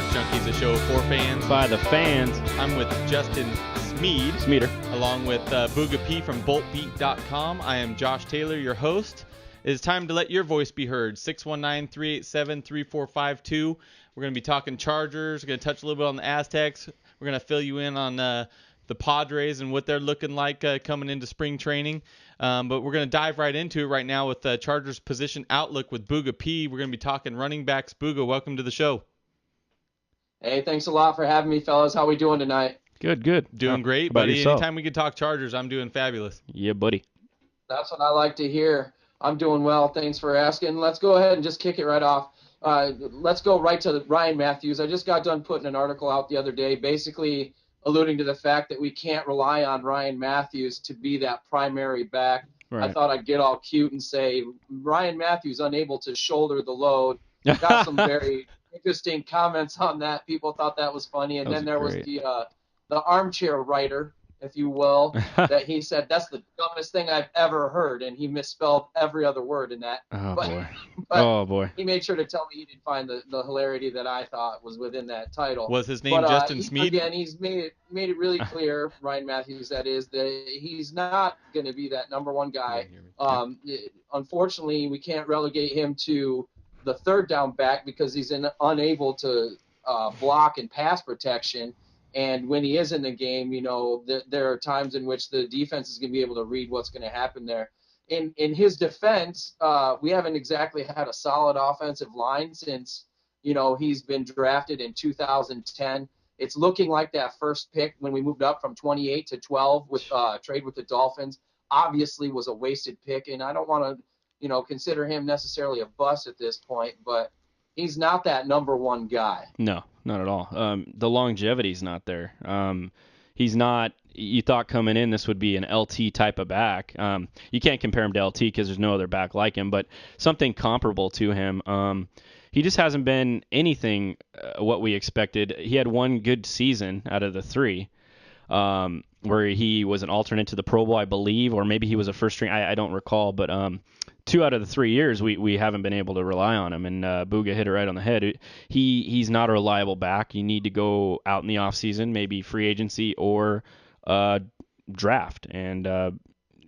Sports Junkies, a show for fans. By the fans. I'm with Justin Smeeder. Along with BoogaP from boltbeat.com. I am Josh Taylor, your host. It is time to let your voice be heard. 619-387-3452. We're going to be talking Chargers. We're going to touch a little bit on the Aztecs. We're going to fill you in on the Padres and what they're looking like coming into spring training. But we're going to dive right into it right now with Chargers position outlook with BoogaP. We're going to be talking running backs. Booga, welcome to the show. Hey, thanks a lot for having me, fellas. How we doing tonight? Good. Doing great, buddy. Yourself? Anytime we can talk Chargers, I'm doing fabulous. Yeah, buddy. That's what I like to hear. I'm doing well. Thanks for asking. Let's go ahead and just kick it right off. Let's go right to Ryan Mathews. I just got done putting an article out the other day, basically alluding to the fact that we can't rely on Ryan Mathews to be that primary back. Right. I thought I'd get all cute and say Ryan Mathews unable to shoulder the load. Got some very interesting comments on that. People thought that was funny. And then there was the armchair writer, if you will, that he said that's the dumbest thing I've ever heard, and he misspelled every other word in that. Oh boy. He made sure to tell me he didn't find the hilarity that I thought was within that title. Was his name Justin Smeed? Again, he's made it really clear, Ryan Mathews, that is, that he's not going to be that number one guy. Unfortunately, we can't relegate him to the third down back because he's unable to block and pass protection. And when he is in the game, you know, there are times in which the defense is going to be able to read what's going to happen there. In his defense, we haven't exactly had a solid offensive line since, you know, he's been drafted in 2010. It's looking like that first pick when we moved up from 28 to 12 with trade with the Dolphins obviously was a wasted pick. And I don't want to, you know, consider him necessarily a bust at this point, but he's not that number one guy. No, not at all. The longevity's not there. He's not. You thought coming in this would be an LT type of back. You can't compare him to LT because there's no other back like him, but something comparable to him. He just hasn't been anything what we expected. He had one good season out of the three, where he was an alternate to the Pro Bowl, I believe, or maybe he was a first string. I don't recall, but 2 out of the 3 years we haven't been able to rely on him, and Booga hit it right on the head. He's not a reliable back. You need to go out in the offseason, maybe free agency or draft, and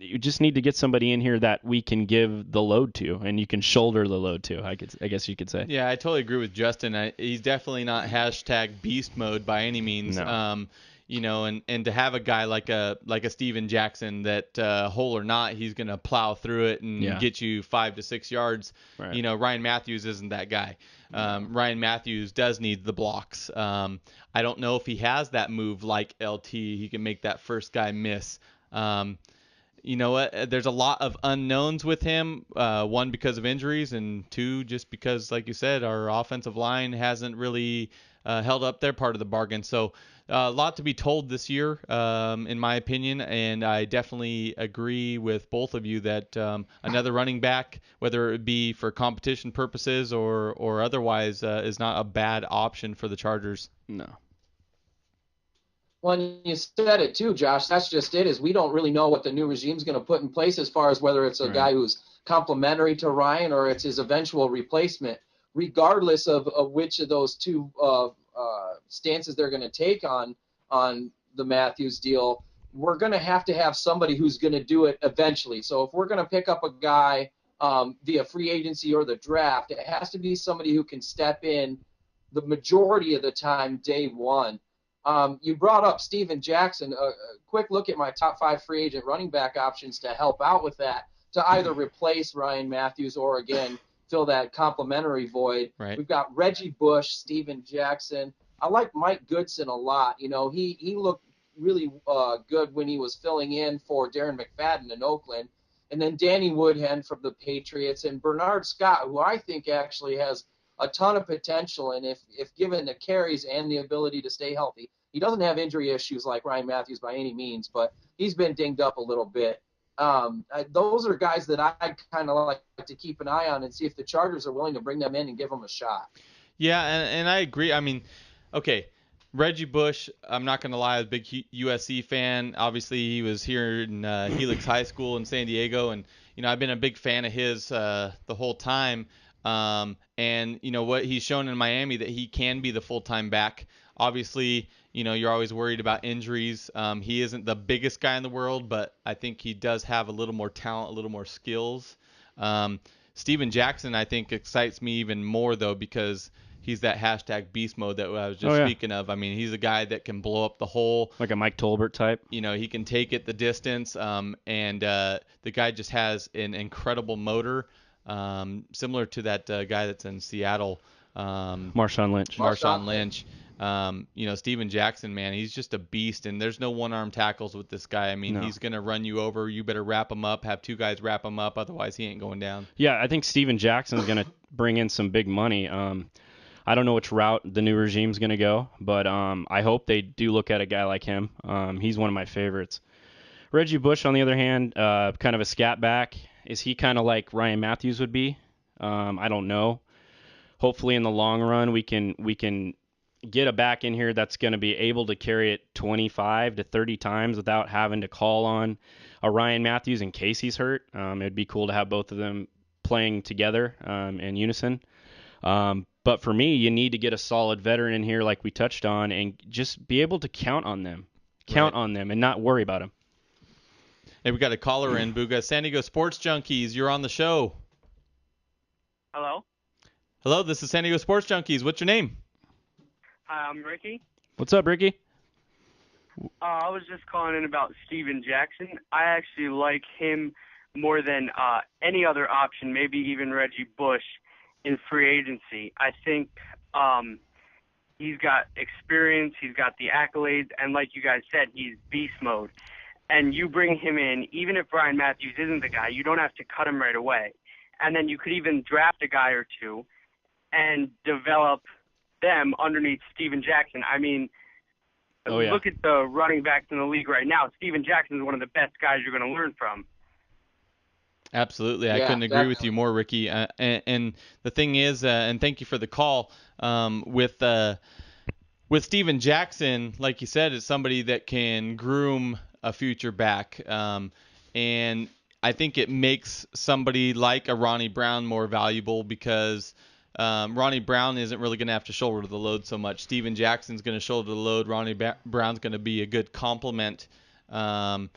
you just need to get somebody in here that we can give the load to, and you can shoulder the load to. I guess you could say. Yeah, I totally agree with Justin. He's definitely not hashtag beast mode by any means. No. You know, and to have a guy like a Steven Jackson that hole or not, he's gonna plow through it and get you 5 to 6 yards. Right. You know, Ryan Mathews isn't that guy. Ryan Mathews does need the blocks. I don't know if he has that move like LT. He can make that first guy miss. You know what? There's a lot of unknowns with him. 1, because of injuries, and 2, just because, like you said, our offensive line hasn't really held up their part of the bargain. So a lot to be told this year, in my opinion, and I definitely agree with both of you that another running back, whether it be for competition purposes or otherwise, is not a bad option for the Chargers. No. Well, you said it too, Josh. That's just it, is we don't really know what the new regime is going to put in place as far as whether it's a guy who's complementary to Ryan or it's his eventual replacement. Regardless of which of those two stances they're going to take on the Mathews deal, we're going to have somebody who's going to do it eventually. So if we're going to pick up a guy via free agency or the draft, it has to be somebody who can step in the majority of the time day one. You brought up Steven Jackson. A quick look at my top 5 free agent running back options to help out with that, to either replace Ryan Mathews or, again, fill that complementary void. Right. We've got Reggie Bush, Steven Jackson. I like Mike Goodson a lot. You know, he looked really good when he was filling in for Darren McFadden in Oakland. And then Danny Woodhead from the Patriots, and Bernard Scott, who I think actually has a ton of potential, and if given the carries and the ability to stay healthy. He doesn't have injury issues like Ryan Mathews by any means, but he's been dinged up a little bit. Those are guys that I'd kind of like to keep an eye on and see if the Chargers are willing to bring them in and give them a shot. Yeah, and I agree. I mean, okay, Reggie Bush, I'm not going to lie, I was a big USC fan. Obviously, he was here in Helix High School in San Diego, and, you know, I've been a big fan of his the whole time. And what he's shown in Miami, that he can be the full-time back. Obviously, you're always worried about injuries. He isn't the biggest guy in the world, but I think he does have a little more talent, a little more skills. Steven Jackson, I think, excites me even more, though, because he's that hashtag beast mode that I was just speaking of. I mean, he's a guy that can blow up the hole. Like a Mike Tolbert type. He can take it the distance, and the guy just has an incredible motor, similar to that guy that's in Seattle. Marshawn Lynch. Marshawn Lynch. Steven Jackson, man, he's just a beast, and there's no one-arm tackles with this guy. I mean, he's going to run you over. You better wrap him up, have two guys wrap him up, otherwise he ain't going down. Yeah, I think Steven Jackson's going to bring in some big money. I don't know which route the new regime's going to go, but I hope they do look at a guy like him. He's one of my favorites. Reggie Bush, on the other hand, kind of a scat back. Is he kind of like Ryan Mathews would be? I don't know. Hopefully in the long run we can get a back in here that's going to be able to carry it 25 to 30 times without having to call on a Ryan Mathews in case he's hurt. It'd be cool to have both of them playing together in unison. But for me, you need to get a solid veteran in here like we touched on and just be able to count on them. On them and not worry about them. Hey, we got a caller in, Booga. San Diego Sports Junkies, you're on the show. Hello? Hello, this is San Diego Sports Junkies. What's your name? Hi, I'm Ricky. What's up, Ricky? I was just calling in about Steven Jackson. I actually like him more than any other option, maybe even Reggie Bush in free agency. I think he's got experience, he's got the accolades, and like you guys said, he's beast mode. And you bring him in, even if Ryan Mathews isn't the guy, you don't have to cut him right away. And then you could even draft a guy or two and develop them underneath Steven Jackson. I mean, look at the running backs in the league right now. Steven Jackson is one of the best guys you're going to learn from. Absolutely. I couldn't agree with you more, Ricky. And the thing is, and thank you for the call, with Steven Jackson, like you said, is somebody that can groom a future back. And I think it makes somebody like a Ronnie Brown more valuable because Ronnie Brown isn't really going to have to shoulder the load so much. Steven Jackson's going to shoulder the load. Ronnie Brown's going to be a good complement. I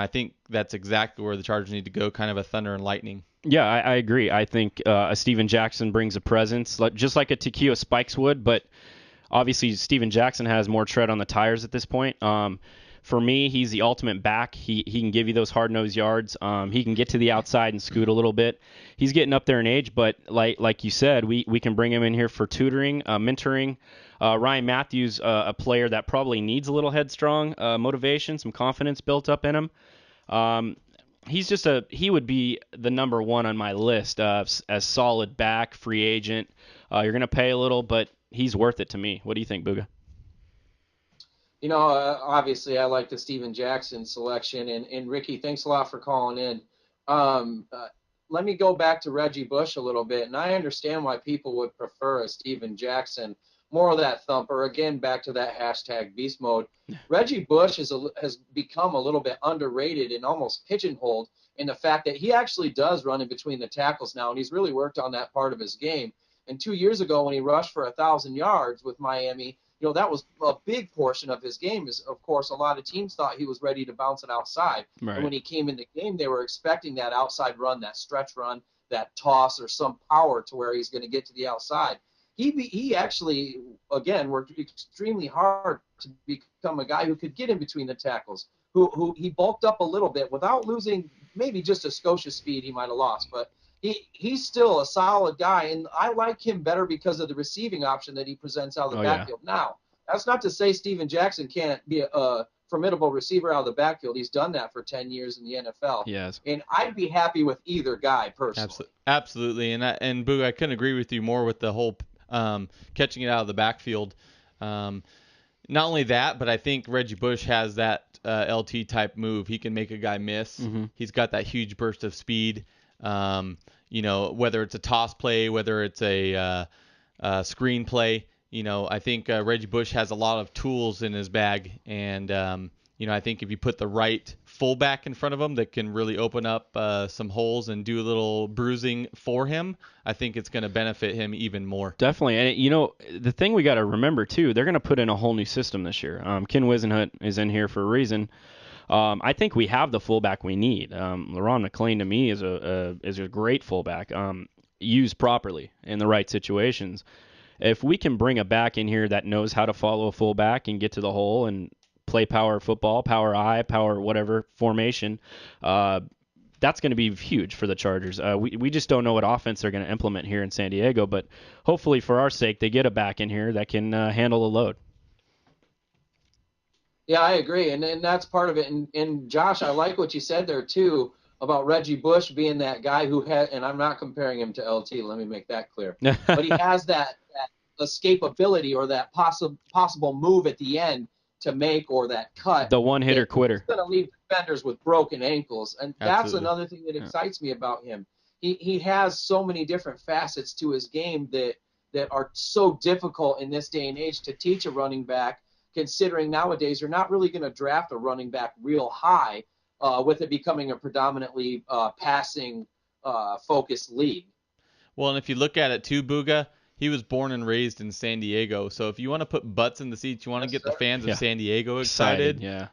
think that's exactly where the Chargers need to go, kind of a thunder and lightning. Yeah, I agree. I think a Steven Jackson brings a presence, just like a Takeo Spikes would, but obviously Steven Jackson has more tread on the tires at this point. For me, he's the ultimate back. He can give you those hard-nosed yards. He can get to the outside and scoot a little bit. He's getting up there in age, but like you said, we can bring him in here for tutoring, mentoring. Ryan Mathews, a player that probably needs a little headstrong motivation, some confidence built up in him. He would be the number one on my list as solid back, free agent. You're going to pay a little, but he's worth it to me. What do you think, Booga? Obviously I like the Steven Jackson selection, and Ricky, thanks a lot for calling in. Let me go back to Reggie Bush a little bit, and I understand why people would prefer a Steven Jackson, more of that thumper. Again, back to that hashtag beast mode. Reggie Bush has become a little bit underrated and almost pigeonholed in the fact that he actually does run in between the tackles now, and he's really worked on that part of his game. And 2 years ago when he rushed for 1,000 yards with Miami, that was a big portion of his game. Is, of course, a lot of teams thought he was ready to bounce it outside. Right. And when he came in the game, they were expecting that outside run, that stretch run, that toss, or some power to where he's going to get to the outside. He actually, again, worked extremely hard to become a guy who could get in between the tackles, who he bulked up a little bit without losing maybe just a skosh of speed he might have lost. But he's still a solid guy, and I like him better because of the receiving option that he presents out of the backfield. Yeah. Now, that's not to say Steven Jackson can't be a formidable receiver out of the backfield. He's done that for 10 years in the NFL. Yes. And I'd be happy with either guy personally. Absolutely. And Boo, I couldn't agree with you more with the whole catching it out of the backfield. Not only that, but I think Reggie Bush has that LT type move. He can make a guy miss. Mm-hmm. He's got that huge burst of speed. Whether it's a toss play, whether it's a screen play, I think Reggie Bush has a lot of tools in his bag, and I think if you put the right fullback in front of him that can really open up some holes and do a little bruising for him, I think it's going to benefit him even more. Definitely. And, the thing we got to remember, too, they're going to put in a whole new system this year. Ken Wisenhunt is in here for a reason. I think we have the fullback we need. LaRon McClain, to me, is a great fullback, used properly in the right situations. If we can bring a back in here that knows how to follow a fullback and get to the hole and play power football, power I, power whatever formation, that's going to be huge for the Chargers. We just don't know what offense they're going to implement here in San Diego, but hopefully for our sake, they get a back in here that can handle the load. Yeah, I agree, and that's part of it. And Josh, I like what you said there too about Reggie Bush being that guy who had, and I'm not comparing him to LT. Let me make that clear. But he has that escapability or that possible move at the end to make, or that cut. The one-hitter quitter. He's going to leave defenders with broken ankles, and Absolutely. that's another thing that excites me about him. He has so many different facets to his game that are so difficult in this day and age to teach a running back, considering nowadays you're not really going to draft a running back real high with it becoming a predominantly passing focused league. Well, and if you look at it too, Booga, he was born and raised in San Diego. So if you want to put butts in the seats, you want to get the fans of San Diego excited.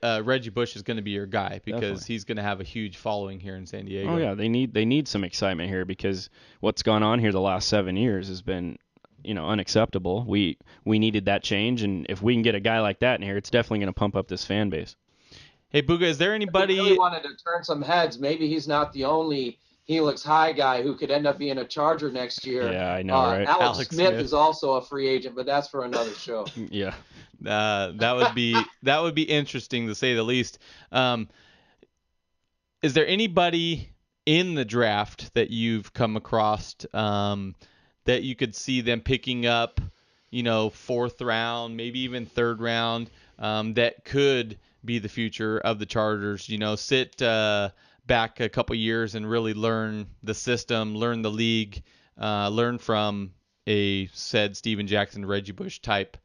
Reggie Bush is going to be your guy because he's going to have a huge following here in San Diego. Oh yeah, they need some excitement here because what's gone on here the last 7 years has been unacceptable. We needed that change, and if we can get a guy like that in here, it's definitely going to pump up this fan base. Hey Booga, is there anybody? If he really wanted to turn some heads, maybe he's not the only Helix High guy who could end up being a Charger next year. Yeah, I know, right? Alex Smith is also a free agent, but that's for another show. Yeah. That would be interesting to say the least. Is there anybody in the draft that you've come across that you could see them picking up, fourth round, maybe even third round, that could be the future of the Chargers? Sit back a couple years and really learn the system, learn the league, learn from a said Steven Jackson, Reggie Bush type.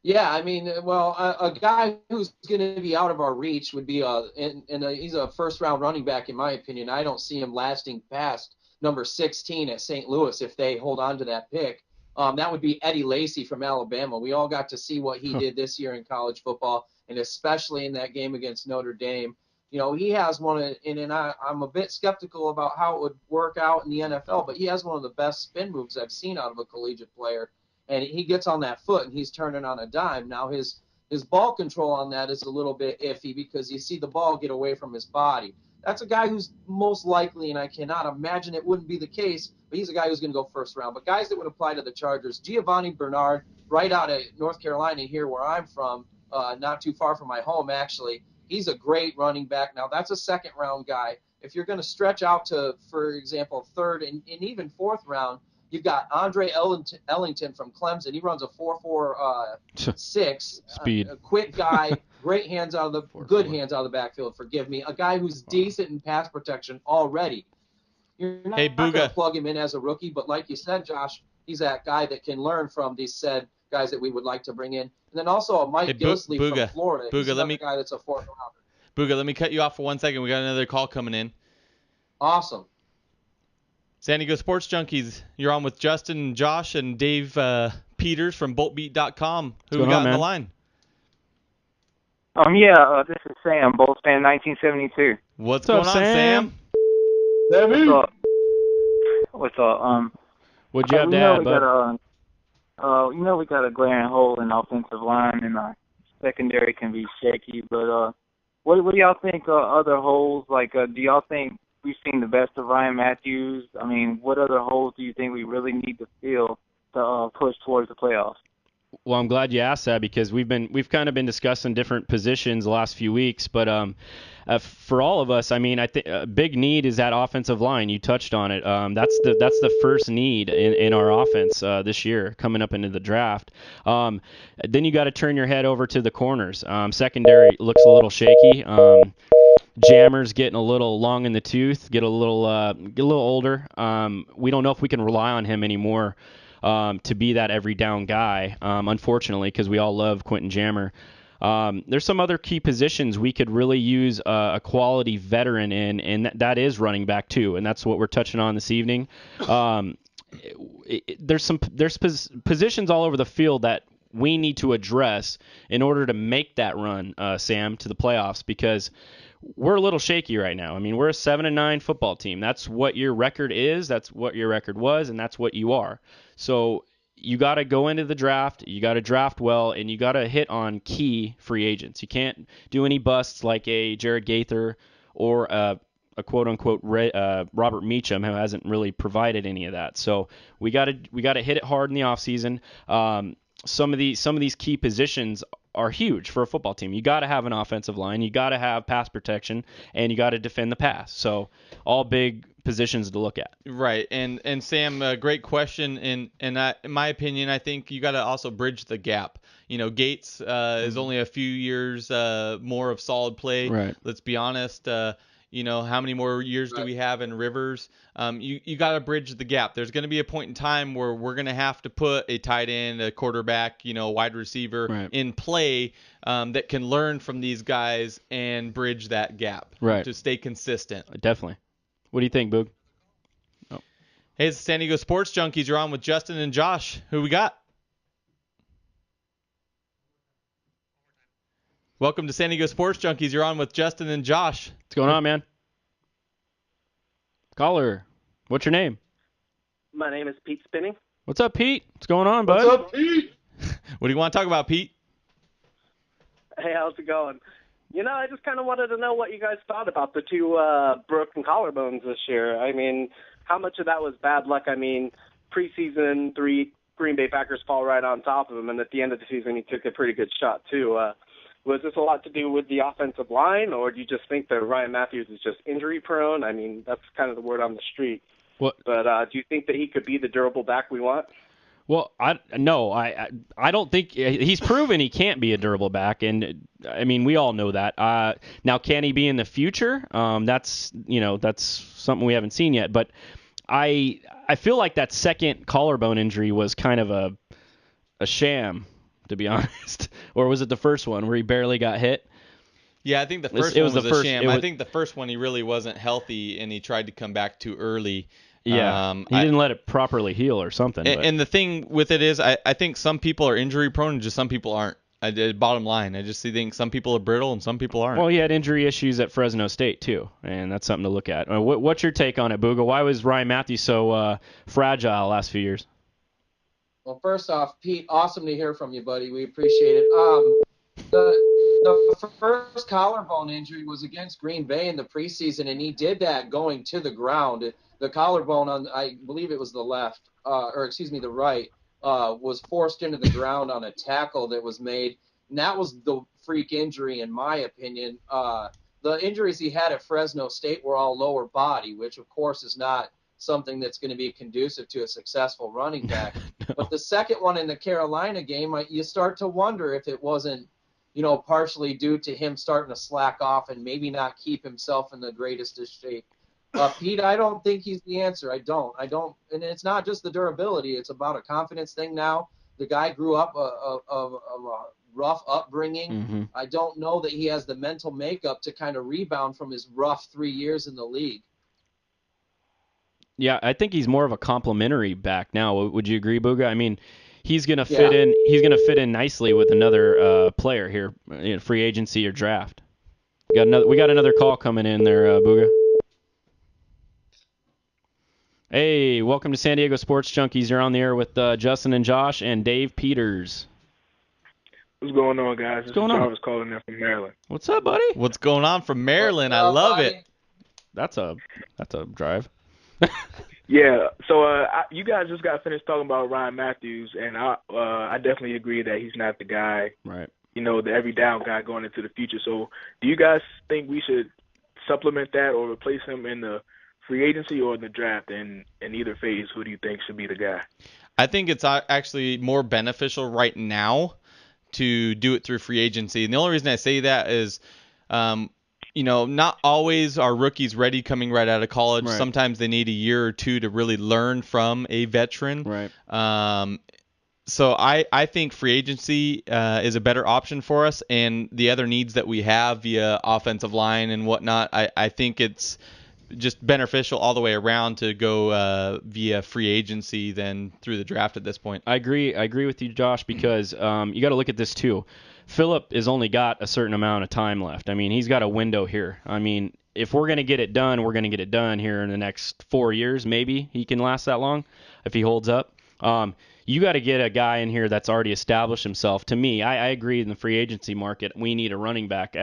Yeah, I mean, well, a guy who's going to be out of our reach would be he's a first-round running back, in my opinion. I don't see him lasting past number 16 at St. Louis if they hold on to that pick. That would be Eddie Lacy from Alabama. We all got to see what he did this year in college football, and especially in that game against Notre Dame. He has I'm a bit skeptical about how it would work out in the NFL, but he has one of the best spin moves I've seen out of a collegiate player. And he gets on that foot and he's turning on a dime. Now his ball control on that is a little bit iffy because you see the ball get away from his body. That's a guy who's most likely, and I cannot imagine it wouldn't be the case, but he's a guy who's going to go first round. But guys that would apply to the Chargers, Giovanni Bernard, right out of North Carolina here where I'm from, not too far from my home actually. He's a great running back. Now that's a second round guy. If you're going to stretch out to, for example, third and even fourth round, you've got Andre Ellington from Clemson. He runs a 4.46. Speed. A quick guy, great hands out of the backfield. Forgive me. A guy who's decent in pass protection already. You're not going to plug him in as a rookie, but like you said, Josh, he's that guy that can learn from these said guys that we would like to bring in. And then also a Mike Gillisley from Florida. He's another guy that's a fourth rounder. Booga, let me cut you off for 1 second. We got another call coming in. Awesome. San Diego Sports Junkies, you're on with Justin, Josh, and Dave Peters from BoltBeat.com. Who we got on the line? This is Sam, Bolts fan 1972. What's going on, Sam? What's up? What'd you have to add, bud? We got a glaring hole in the offensive line, and secondary can be shaky. But what do y'all think other holes? Like, do y'all think we've seen the best of Ryan Mathews? I mean, what other holes do you think we really need to fill to push towards the playoffs? Well, I'm glad you asked that because we've kind of been discussing different positions the last few weeks, but for all of us, I mean, I think a big need is that offensive line. You touched on it. That's the first need in our offense this year coming up into the draft. Then you got to turn your head over to the corners. Secondary looks a little shaky. Jammer's getting a little long in the tooth, get a little older. We don't know if we can rely on him anymore to be that every down guy, unfortunately, because we all love Quentin Jammer. There's some other key positions we could really use a quality veteran in, and that is running back too, and that's what we're touching on this evening. There's positions all over the field that we need to address in order to make that run, Sam, to the playoffs, because we're a little shaky right now. I mean, we're a 7-9 football team. That's what your record is. That's what your record was, and that's what you are. So you got to go into the draft. You got to draft well, and you got to hit on key free agents. You can't do any busts like a Jared Gaither or a quote-unquote Robert Meacham, who hasn't really provided any of that. So we got to hit it hard in the offseason. Some of these key positions are huge for a football team. You got to have an offensive line, you got to have pass protection, and you got to defend the pass. So all big positions to look at. Right, and Sam, great question. And in my opinion, I think you got to also bridge the gap. Gates is only a few years more of solid play. Right. Let's be honest. How many more years do we have in Rivers? You got to bridge the gap. There's going to be a point in time where we're going to have to put a tight end, a quarterback, wide receiver in play that can learn from these guys and bridge that gap to stay consistent. Definitely. What do you think, Boog? Oh. Hey, it's the San Diego Sports Junkies. You're on with Justin and Josh. Who we got? Welcome to San Diego Sports Junkies. You're on with Justin and Josh. What's going on, man? Caller, what's your name? My name is Pete Spinning. What's up, Pete? What's going on, bud? What's up, Pete? What do you want to talk about, Pete? Hey, how's it going? I just kind of wanted to know what you guys thought about the two broken collarbones this year. I mean, how much of that was bad luck? I mean, preseason, 3 Green Bay Packers fall right on top of him, and at the end of the season, he took a pretty good shot, too. Was this a lot to do with the offensive line, or do you just think that Ryan Mathews is just injury-prone? I mean, that's kind of the word on the street. What? But do you think that he could be the durable back we want? Well, I don't think he's proven he can't be a durable back, and I mean we all know that. Now, can he be in the future? That's something we haven't seen yet. But I feel like that second collarbone injury was kind of a sham, to be honest. Or was it the first one where he barely got hit? Yeah, I think the first one was a sham. I think the first one he really wasn't healthy and he tried to come back too early. Yeah, he didn't let it properly heal or something. And the thing with it is I think some people are injury prone and just some people aren't. Bottom line, I just think some people are brittle and some people aren't. Well, he had injury issues at Fresno State too, and that's something to look at. What's your take on it, Booga? Why was Ryan Mathews so fragile last few years? Well, first off, Pete, awesome to hear from you, buddy. We appreciate it. The first collarbone injury was against Green Bay in the preseason, and he did that going to the ground. The collarbone on, I believe it was the right, was forced into the ground on a tackle that was made, and that was the freak injury, in my opinion. The injuries he had at Fresno State were all lower body, which, of course, is not something that's going to be conducive to a successful running back. No. But the second one in the Carolina game, you start to wonder if it wasn't, partially due to him starting to slack off and maybe not keep himself in the greatest of shape. Pete, I don't think he's the answer. I don't. And it's not just the durability. It's about a confidence thing now. The guy grew up of a rough upbringing. Mm-hmm. I don't know that he has the mental makeup to kind of rebound from his rough 3 years in the league. Yeah, I think he's more of a complimentary back now. Would you agree, Booga? I mean, he's gonna fit in. He's gonna fit in nicely with another player here, free agency or draft. We got another call coming in there, Booga. Hey, welcome to San Diego Sports Junkies. You're on the air with Justin and Josh and Dave Peters. What's going on, guys? What's going on? Jarvis calling in from Maryland. What's up, buddy? What's going on from Maryland? I love it. That's a drive. Yeah, so you guys just got finished talking about Ryan Mathews, and I definitely agree that he's not the guy, right? The every down guy going into the future. So do you guys think we should supplement that or replace him in the free agency or in the draft? And in either phase, who do you think should be the guy? I think it's actually more beneficial right now to do it through free agency. And the only reason I say that is not always are rookies ready coming right out of college. Right. Sometimes they need a year or two to really learn from a veteran. Right. So I think free agency is a better option for us, and the other needs that we have via offensive line and whatnot, I think it's just beneficial all the way around to go via free agency than through the draft at this point. I agree with you, Josh, because you got to look at this too. Phillip has only got a certain amount of time left. I mean, he's got a window here. I mean, if we're going to get it done, we're going to get it done here in the next 4 years. Maybe he can last that long if he holds up. You got to get a guy in here that's already established himself. To me, I agree in the free agency market, we need a running back.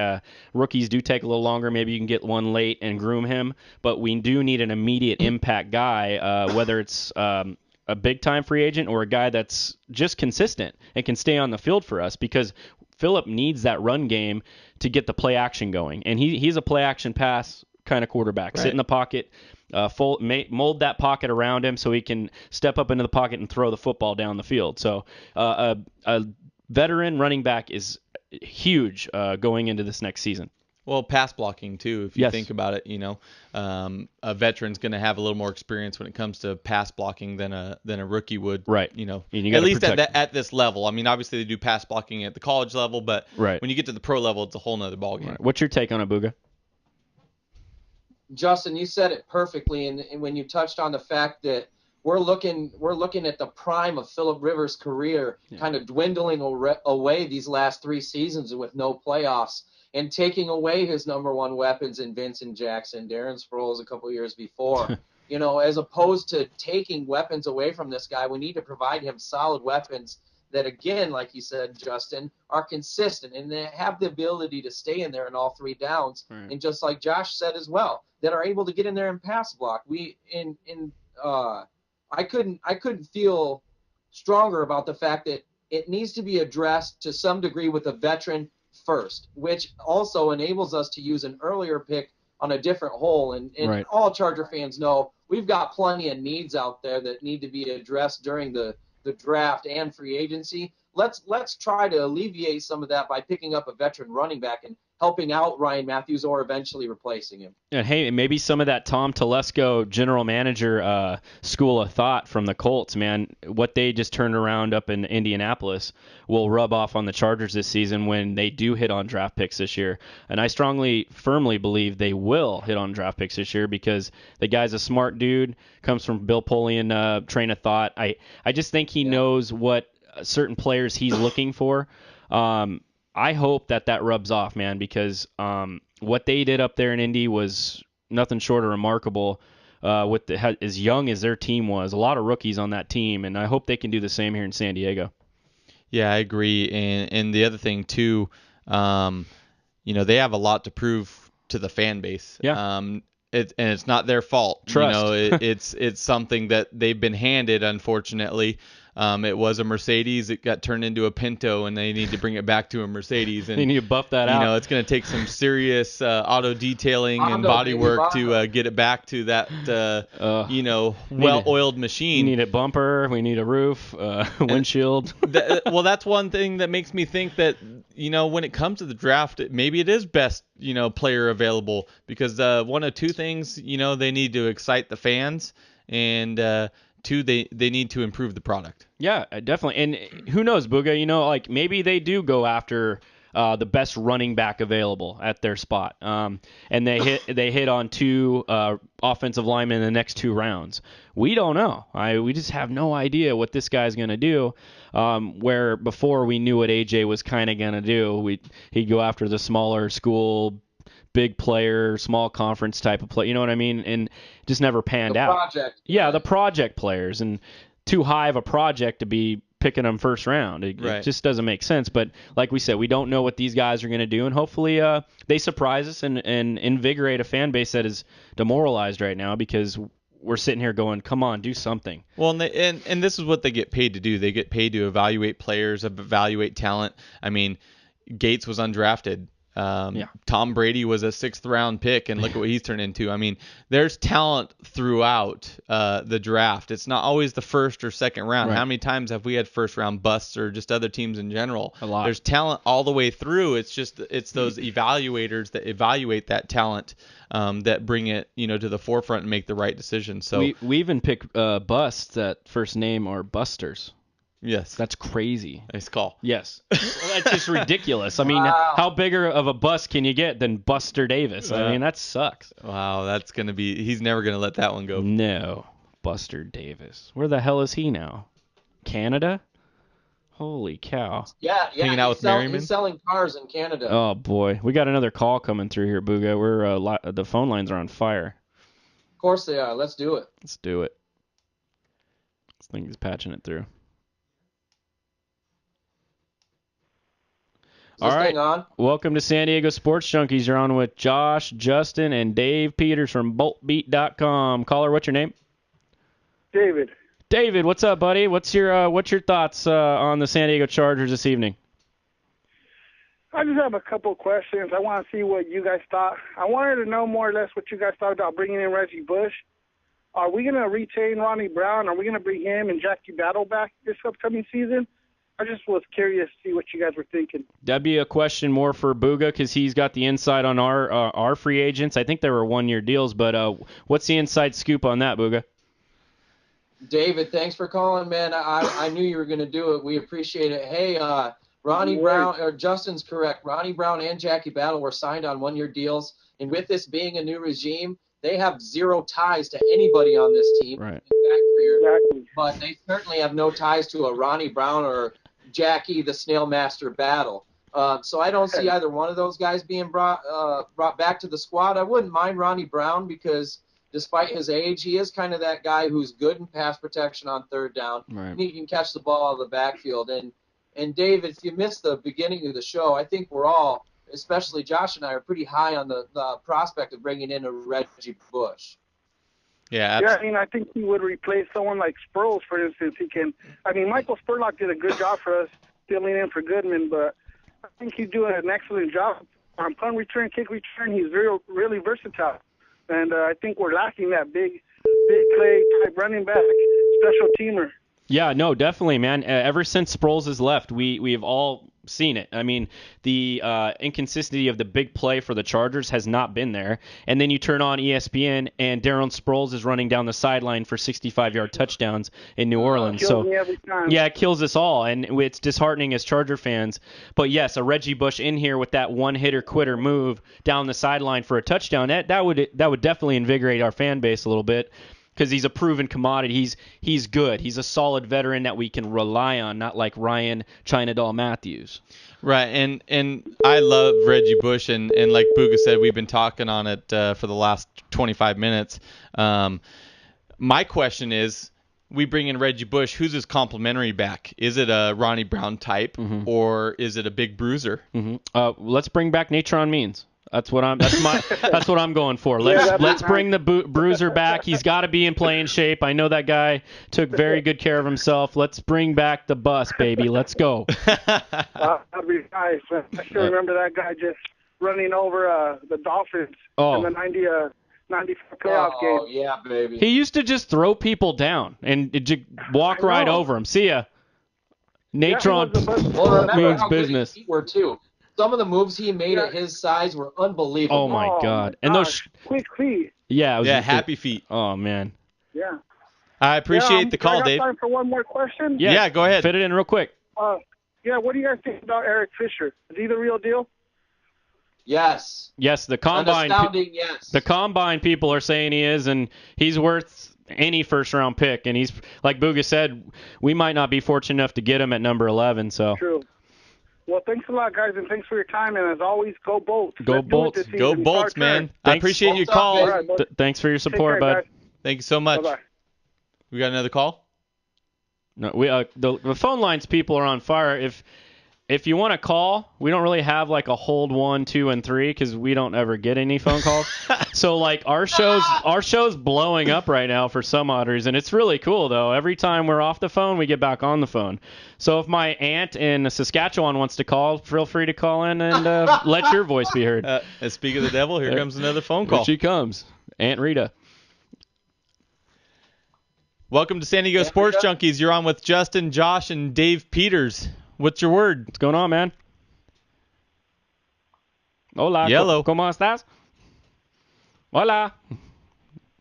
Rookies do take a little longer. Maybe you can get one late and groom him, but we do need an immediate impact guy, whether it's a big-time free agent or a guy that's just consistent and can stay on the field for us, because Phillip needs that run game to get the play action going. And he's a play action pass kind of quarterback. Right. Sit in the pocket, mold that pocket around him so he can step up into the pocket and throw the football down the field. So a veteran running back is huge going into this next season. Well, pass blocking too, if you Yes. think about it, a veteran's going to have a little more experience when it comes to pass blocking than a rookie would. Right. And you gotta at least protect- at this level. I mean, obviously they do pass blocking at the college level, but Right. when you get to the pro level, it's a whole nother ballgame. Right. What's your take on it, Booga? Justin, you said it perfectly, and when you touched on the fact that we're looking at the prime of Phillip Rivers' career, kind of dwindling away these last 3 seasons with no playoffs, and taking away his number one weapons in Vincent Jackson, Darren Sproles a couple years before. As opposed to taking weapons away from this guy, we need to provide him solid weapons that, again, like you said, Justin, are consistent and they have the ability to stay in there in all 3 downs. Right. And just like Josh said as well, that are able to get in there and pass block. I couldn't feel stronger about the fact that it needs to be addressed to some degree with a veteran first, which also enables us to use an earlier pick on a different hole. And Right. all Charger fans know we've got plenty of needs out there that need to be addressed during the draft and free agency. Let's try to alleviate some of that by picking up a veteran running back and helping out Ryan Mathews or eventually replacing him. And hey, maybe some of that Tom Telesco general manager school of thought from the Colts, man, what they just turned around up in Indianapolis will rub off on the Chargers this season when they do hit on draft picks this year. And I firmly believe they will hit on draft picks this year because the guy's a smart dude, comes from Bill Polian train of thought. I just think he knows what certain players he's looking for. I hope that rubs off, man, because what they did up there in Indy was nothing short of remarkable. With as young as their team was, a lot of rookies on that team, and I hope they can do the same here in San Diego. Yeah, I agree. And the other thing too, they have a lot to prove to the fan base. Yeah. And it's not their fault. Trust. It's something that they've been handed, unfortunately. It was a Mercedes. It got turned into a Pinto, and they need to bring it back to a Mercedes. And they need to buff that out. It's going to take some serious auto detailing and Hondo, body baby, work Hondo. to get it back to that, well-oiled machine. We need a bumper. We need a roof, windshield. That's one thing that makes me think that, when it comes to the draft, maybe it is best, player available, because one of 2 things, they need to excite the fans, and 2, they need to improve the product. Yeah, definitely. And who knows, Booga, maybe they do go after the best running back available at their spot. And they hit on 2 offensive linemen in the next 2 rounds. We don't know. We just have no idea what this guy's going to do. Where before we knew what AJ was kind of going to do. He'd go after the smaller school, big player, small conference type of play. You know what I mean? And just never panned out. Project. Yeah, the project players, and too high of a project to be picking them first round. It just doesn't make sense. But like we said, we don't know what these guys are going to do, and hopefully they surprise us and invigorate a fan base that is demoralized right now because we're sitting here going, come on, do something. Well, and this is what they get paid to do. They get paid to evaluate players, evaluate talent. I mean, Gates was undrafted. Tom Brady was a 6th-round pick, and look at what he's turned into. I mean, there's talent throughout the draft. It's not always the 1st or 2nd round. Right. How many times have we had 1st-round busts or just other teams in general? A lot. There's talent all the way through. It's just those evaluators that evaluate that talent that bring it to the forefront and make the right decision. So we even pick busts that first name are Busters. Yes. That's crazy. Nice call. Yes. Well, that's just ridiculous. I mean, how bigger of a bust can you get than Buster Davis? I mean, that sucks. Wow, that's going to be – he's never going to let that one go. No. Buster Davis. Where the hell is he now? Canada? Holy cow. Yeah. Hanging out with Merriman? He's selling cars in Canada. Oh, boy. We got another call coming through here, Booga. We're the phone lines are on fire. Of course they are. Let's do it. Let's do it. This thing is patching it through. All right. On? Welcome to San Diego Sports Junkies. You're on with Josh, Justin, and Dave Peters from BoltBeat.com. Caller, what's your name? David. David, what's up, buddy? What's your thoughts on the San Diego Chargers this evening? I just have a couple questions. I want to see what you guys thought. I wanted to know more or less what you guys thought about bringing in Reggie Bush. Are we going to retain Ronnie Brown? Are we going to bring him and Jackie Battle back this upcoming season? I just was curious to see what you guys were thinking. That'd be a question more for Booga because he's got the insight on our free agents. I think they were 1-year deals, but what's the inside scoop on that, Booga? David, thanks for calling, man. I knew you were going to do it. We appreciate it. Hey, Ronnie Brown, or Justin's correct. Ronnie Brown and Jackie Battle were signed on 1-year deals, and with this being a new regime, they have 0 ties to anybody on this team. Right. Exactly. But they certainly have no ties to a Ronnie Brown or Jackie the Snail Master Battle. So I don't see either one of those guys being brought back to the squad. I wouldn't mind Ronnie Brown because despite his age, he is kind of that guy who's good in pass protection on 3rd down. Right. He can catch the ball out of the backfield. And Dave, if you missed the beginning of the show, I think we're all, especially Josh and I, are pretty high on the prospect of bringing in a Reggie Bush. Yeah, Yeah, I mean, I think he would replace someone like Sproles, for instance. Michael Spurlock did a good job for us filling in for Goodman, but I think he's doing an excellent job on punt return, kick return. He's really versatile, and I think we're lacking that big play type running back, special teamer. Yeah, no, definitely, man. Ever since Sproles has left, we've all seen it. I mean, the inconsistency of the big play for the Chargers has not been there. And then you turn on ESPN, and Darren Sproles is running down the sideline for 65-yard touchdowns in New Orleans. Kills me every time. Yeah, it kills us all, and it's disheartening as Charger fans. But yes, a Reggie Bush in here with that one-hitter quitter move down the sideline for a touchdown, that would definitely invigorate our fan base a little bit. Because he's a proven commodity. He's good. He's a solid veteran that we can rely on, not like Ryan China Doll Mathews. Right, and I love Reggie Bush, and like Booga said, we've been talking on it for the last 25 minutes. My question is, we bring in Reggie Bush, who's his complimentary back? Is it a Ronnie Brown type, or is it a big bruiser? Let's bring back Natron Means. That's what I'm going for. Let's bring the bruiser back. He's got to be in playing shape. I know that guy took very good care of himself. Let's bring back the bus, baby. Let's go. That'd be nice. I still remember that guy just running over the Dolphins in the 94 playoff game. Oh, yeah, baby. He used to just throw people down and walk right over them. See ya. Natron means business. Were too. Some of the moves he made at his size were unbelievable. Oh my God! And those quick feet. Yeah, happy feet. Oh man. Yeah. I appreciate the call, Dave. Time for one more question? Yeah, go ahead. Fit it in real quick. What do you guys think about Eric Fisher? Is he the real deal? Yes. Yes, the combine. Yes. The combine people are saying he is, and he's worth any first-round pick. And he's, like Booga said, we might not be fortunate enough to get him at number 11. So. True. Well, thanks a lot, guys, and thanks for your time. And as always, go Bolts. Go Bolts. Go Bolts, man. I appreciate your call. Right, thanks for your support, bud. Guys. Thank you so much. Bye-bye. We got another call? No, the phone lines people are on fire. If If you want to call, we don't really have like a hold 1, 2, and 3 because we don't ever get any phone calls. So like our show's blowing up right now for some odd reason. It's really cool though. Every time we're off the phone, we get back on the phone. So if my aunt in Saskatchewan wants to call, feel free to call in and let your voice be heard. Speak of the devil, here comes another phone call. Here she comes, Aunt Rita. Welcome to San Diego Sports Junkies. You're on with Justin, Josh, and Dave Peters. What's your word? What's going on, man? Hola. Yellow. ¿Cómo estás? Hola. Did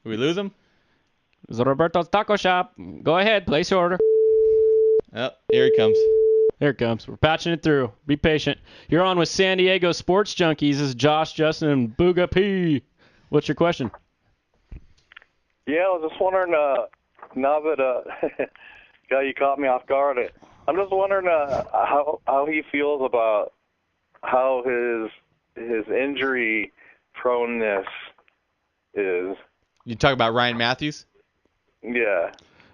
we lose him? It's Roberto's Taco Shop. Go ahead. Place your order. Oh, here he comes. Here it comes. We're patching it through. Be patient. You're on with San Diego Sports Junkies. This is Josh, Justin, and BoogaP. What's your question? Yeah, I was just wondering, now that yeah, you caught me off guard, I'm just wondering how he feels about how his injury proneness is. You talk about Ryan Mathews? Yeah.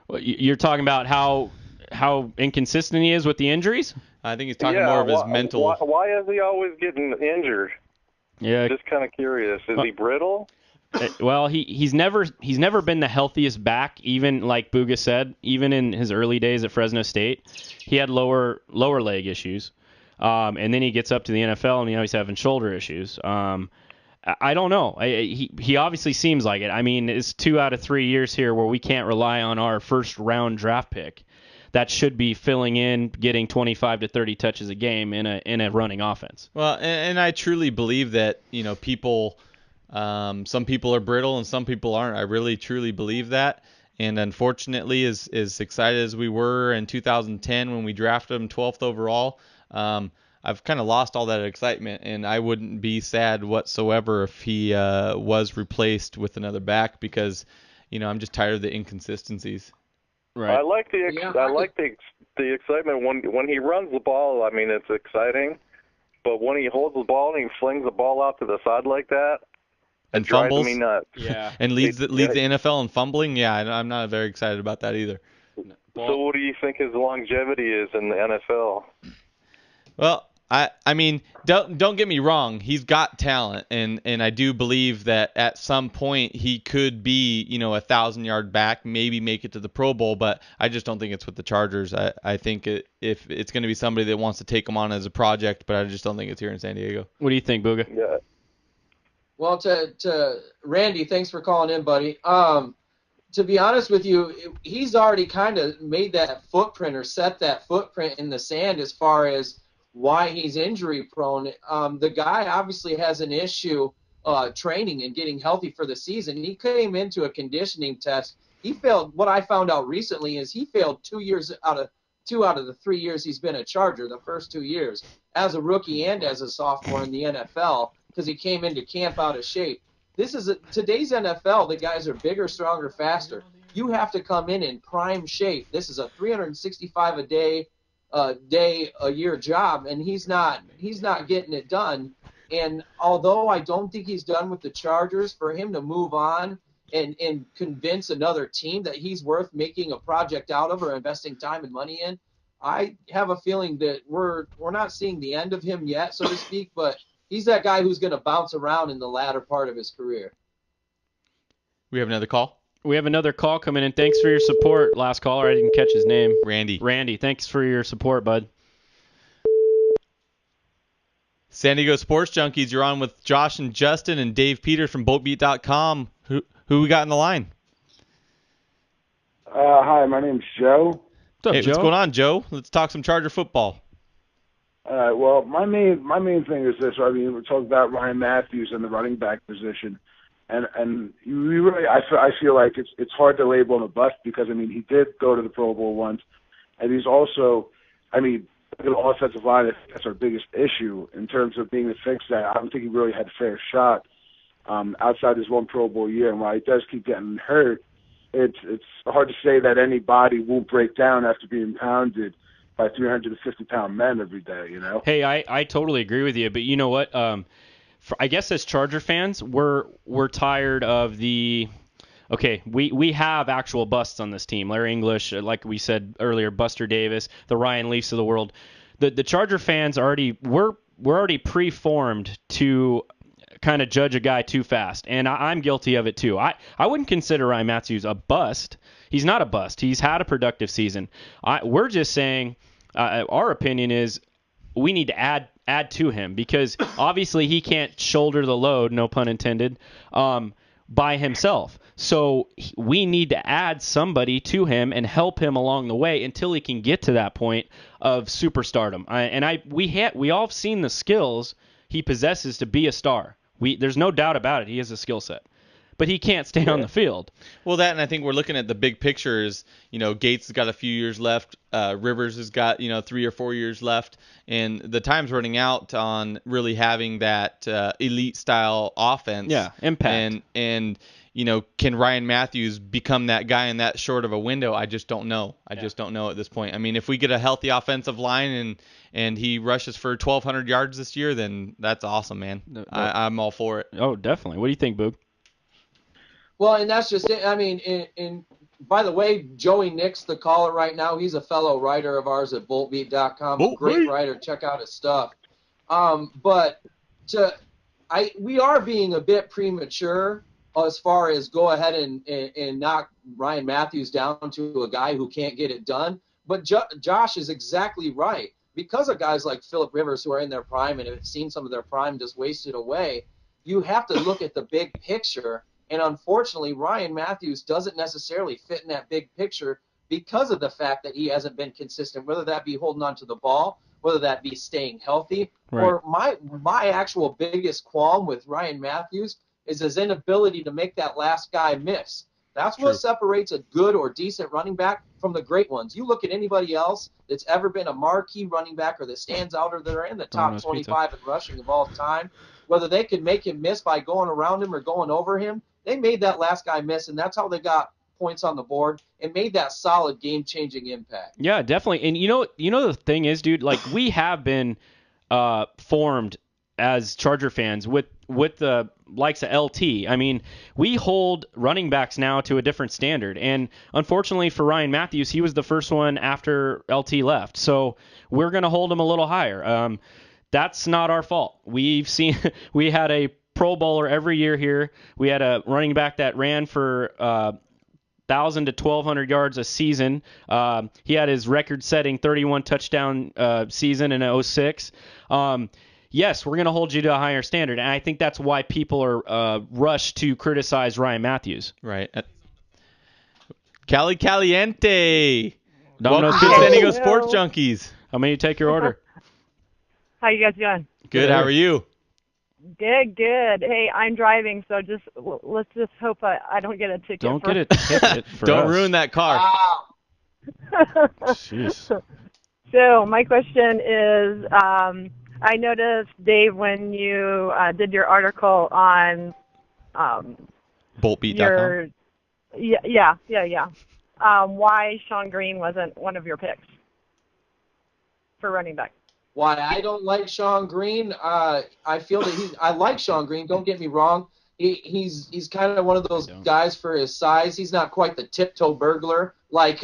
Well, you're talking about how inconsistent he is with the injuries? I think he's talking more of his mental. Why is he always getting injured? Yeah. Just kind of curious. Is he brittle? Well, he's never been the healthiest back, even like Booga said, even in his early days at Fresno State. He had lower leg issues. And then he gets up to the NFL and he's having shoulder issues. I don't know. He obviously seems like it. I mean, it's 2 out of 3 years here where we can't rely on our first round draft pick. That should be filling in, getting 25 to 30 touches a game in a running offense. Well, and I truly believe that, people, some people are brittle and some people aren't. I really, truly believe that. And unfortunately, as excited as we were in 2010 when we drafted him 12th overall, I've kind of lost all that excitement, and I wouldn't be sad whatsoever if he was replaced with another back because, I'm just tired of the inconsistencies. Right. I like the excitement when he runs the ball. I mean, it's exciting, but when he holds the ball and he flings the ball out to the side like that, and it drives fumbles, me nuts. Yeah, and leads the NFL in fumbling. Yeah, I'm not very excited about that either. So what do you think his longevity is in the NFL? Well, I mean, don't get me wrong. He's got talent, and I do believe that at some point he could be, a 1,000-yard back, maybe make it to the Pro Bowl. But I just don't think it's with the Chargers. I think if it's going to be somebody that wants to take him on as a project, but I just don't think it's here in San Diego. What do you think, Booga? Yeah. Well, to Randy, thanks for calling in, buddy. To be honest with you, he's already kind of made that footprint or set that footprint in the sand as far as why he's injury prone. The guy obviously has an issue training and getting healthy for the season. He came into a conditioning test. He failed. What I found out recently is he failed 2 out of the 3 years he's been a Charger, the first 2 years, as a rookie and as a sophomore in the NFL because he came into camp out of shape. Today's NFL, the guys are bigger, stronger, faster. You have to come in prime shape. This is a 365 a year job, and he's not getting it done. And although I don't think he's done with the Chargers, for him to move on and convince another team that he's worth making a project out of or investing time and money in, I have a feeling that we're not seeing the end of him yet, so to speak, but he's that guy who's going to bounce around in the latter part of his career. We have another call? We have another call coming in. Thanks for your support. Last caller, I didn't catch his name. Randy, thanks for your support, bud. San Diego Sports Junkies, you're on with Josh and Justin and Dave Peters from BoatBeat.com. Who we got in the line? Hi, my name's Joe. What's up, Hey, Joe? what's going on, Joe? Let's talk some Charger football. Well, my main thing is this. I mean, we're talking about Ryan Mathews and the running back position, and you really, I feel like it's hard to label him a bust because I mean he did go to the Pro Bowl once, and he's also, I mean, the offensive line. That's our biggest issue in terms of being to fix that. I don't think he really had a fair shot outside his one Pro Bowl year, and while he does keep getting hurt, it's hard to say that any body won't break down after being pounded by 350-pound men every day, Hey, I totally agree with you, but you know what? I guess as Charger fans, we're tired of the. Okay, we have actual busts on this team. Larry English, like we said earlier, Buster Davis, the Ryan Leafs of the world. the Charger fans we're already preformed to kind of judge a guy too fast, and I'm guilty of it too. I wouldn't consider Ryan Mathews a bust. He's not a bust. He's had a productive season. We're just saying our opinion is we need to add to him, because obviously he can't shoulder the load, no pun intended, by himself. So we need to add somebody to him and help him along the way until he can get to that point of superstardom. We all have seen the skills he possesses to be a star. There's no doubt about it. He has a skill set. But he can't stay on the field. Well, that, and I think we're looking at the big picture is, Gates has got a few years left. Rivers has got, 3 or 4 years left. And the time's running out on really having that elite style offense. Yeah, impact. And can Ryan Mathews become that guy in that short of a window? I just don't know. I just don't know at this point. I mean, if we get a healthy offensive line and he rushes for 1,200 yards this year, then that's awesome, man. I'm all for it. Oh, definitely. What do you think, Boog? Well, and that's just it. I mean, in by the way, Joey Nix, the caller right now, he's a fellow writer of ours at boltbeat.com. Great writer. Check out his stuff. But we are being a bit premature as far as go ahead and knock Ryan Mathews down to a guy who can't get it done. But Josh is exactly right. Because of guys like Phillip Rivers who are in their prime and have seen some of their prime just wasted away, you have to look at the big picture. And unfortunately, Ryan Mathews doesn't necessarily fit in that big picture because of the fact that he hasn't been consistent, whether that be holding on to the ball, whether that be staying healthy. Right. Or my actual biggest qualm with Ryan Mathews is his inability to make that last guy miss. That's what separates a good or decent running back from the great ones. You look at anybody else that's ever been a marquee running back or that stands out or that are in the top 25 in rushing of all time, whether they could make him miss by going around him or going over him, they made that last guy miss, and that's how they got points on the board and made that solid game-changing impact. Yeah, definitely. And you know the thing is, dude, like we have been formed as Charger fans with the likes of LT. I mean, we hold running backs now to a different standard. And unfortunately for Ryan Mathews, he was the first one after LT left. So we're going to hold him a little higher. That's not our fault. We had a Pro Bowler every year here. We had a running back that ran for 1,000 to 1,200 yards a season. He had his record-setting 31 touchdown season in 2006. Yes, we're going to hold you to a higher standard, and I think that's why people are rushed to criticize Ryan Mathews. Right. Cali Caliente. Domino's Welcome to San Diego Sports Junkies. How many take your order? How you guys doing? Good. How are you? Good. Hey, I'm driving, so let's just hope I don't get a ticket. Don't get a ticket for Don't us. ruin that car. Jeez. So my question is, I noticed, Dave, when you did your article on BoltBeat.com. Yeah. Why Sean Green wasn't one of your picks for running back? Why I don't like Sean Green? I feel that I like Sean Green. Don't get me wrong. He's kind of one of those guys for his size. He's not quite the tiptoe burglar like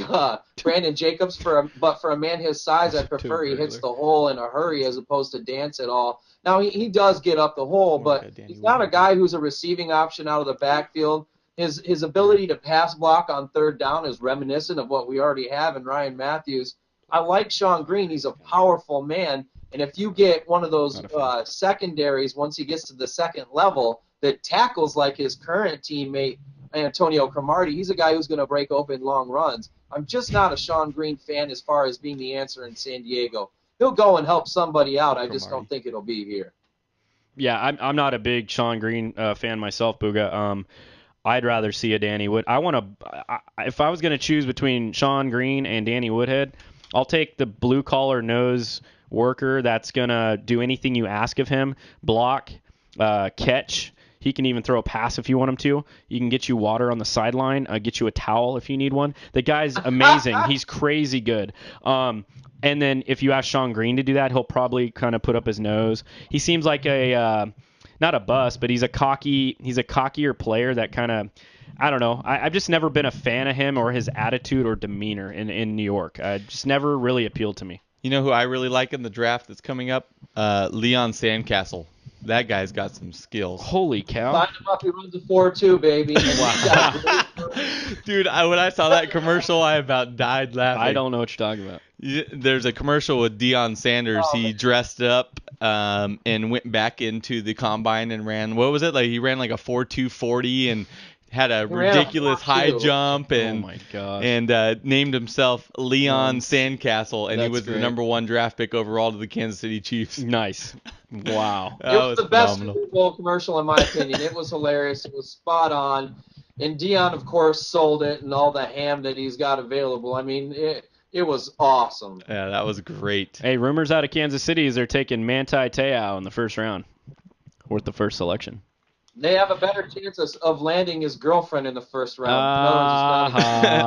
Brandon Jacobs, but for a man his size, I prefer he hits the hole in a hurry as opposed to dance at all. Now he does get up the hole, but he's not a guy who's a receiving option out of the backfield. His ability to pass block on third down is reminiscent of what we already have in Ryan Mathews. I like Sean Green. He's a powerful man. And if you get one of those secondaries once he gets to the second level that tackles like his current teammate, Antonio Cromartie, he's a guy who's going to break open long runs. I'm just not a Sean Green fan as far as being the answer in San Diego. He'll go and help somebody out. I just don't think it'll be here. Yeah, I'm not a big Sean Green fan myself, Booga. I'd rather see a Danny Wood. If I was going to choose between Sean Green and Danny Woodhead, I'll take the blue-collar nose worker that's going to do anything you ask of him, block, catch. He can even throw a pass if you want him to. He can get you water on the sideline, get you a towel if you need one. The guy's amazing. He's crazy good. And then if you ask Sean Green to do that, he'll probably kind of put up his nose. He seems like not a bust, but he's a cockier player that kind of, I don't know. I've just never been a fan of him or his attitude or demeanor in New York. Just never really appealed to me. You know who I really like in the draft that's coming up? Leon Sandcastle. That guy's got some skills. Holy cow. Sign him up. He runs a 4.2, baby. Wow. Dude, when I saw that commercial, I about died laughing. I don't know what you're talking about. There's a commercial with Deion Sanders. He dressed up and went back into the combine and ran. What was it? Like he ran like a 4.2 40 and had a ridiculous high jump and oh my gosh. and named himself Leon Sandcastle, and he was the number 1 draft pick overall to the Kansas City Chiefs. Nice. Wow. It was the best Super Bowl commercial in my opinion. It was hilarious. It was spot on. And Deion, of course, sold it and all the ham that he's got available. I mean, it was awesome. Yeah, that was great. Hey, rumors out of Kansas City is they're taking Manti Te'o in the first round, with the first selection. They have a better chance of landing his girlfriend in the first round.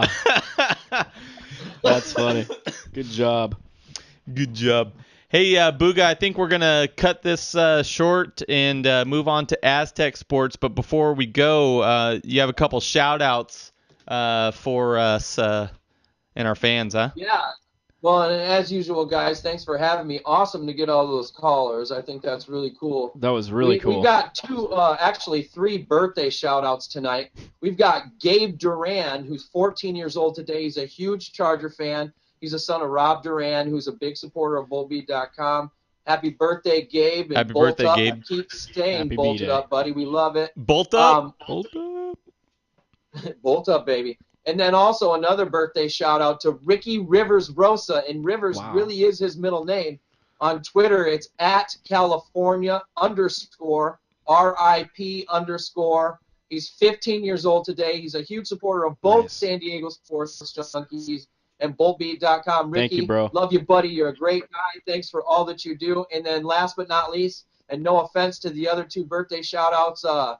That's funny. Good job. Good job. Hey, Booga, I think we're going to cut this short and move on to Aztec Sports. But before we go, you have a couple shout-outs for us and our fans, huh? Yeah. Well, and as usual, guys, thanks for having me. Awesome to get all those callers. I think that's really cool. That was really cool. We got actually 3 birthday shout-outs tonight. We've got Gabe Duran, who's 14 years old today. He's a huge Charger fan. He's a son of Rob Duran, who's a big supporter of BoogaP.com. Happy birthday, Gabe. And Happy birthday, up. Gabe. Keep staying Happy bolted B-Day. up, buddy. We love it. Bolt up? Bolt up. Bolt up, baby. And then also another birthday shout-out to Ricky Rivers Rosa. And Rivers really is his middle name. On Twitter, it's @California_RIP_. He's 15 years old today. He's a huge supporter of both San Diego Sports Junkies and BoogaP.com. Ricky, thank you, bro. Love you, buddy. You're a great guy. Thanks for all that you do. And then last but not least, and no offense to the other 2 birthday shout-outs, the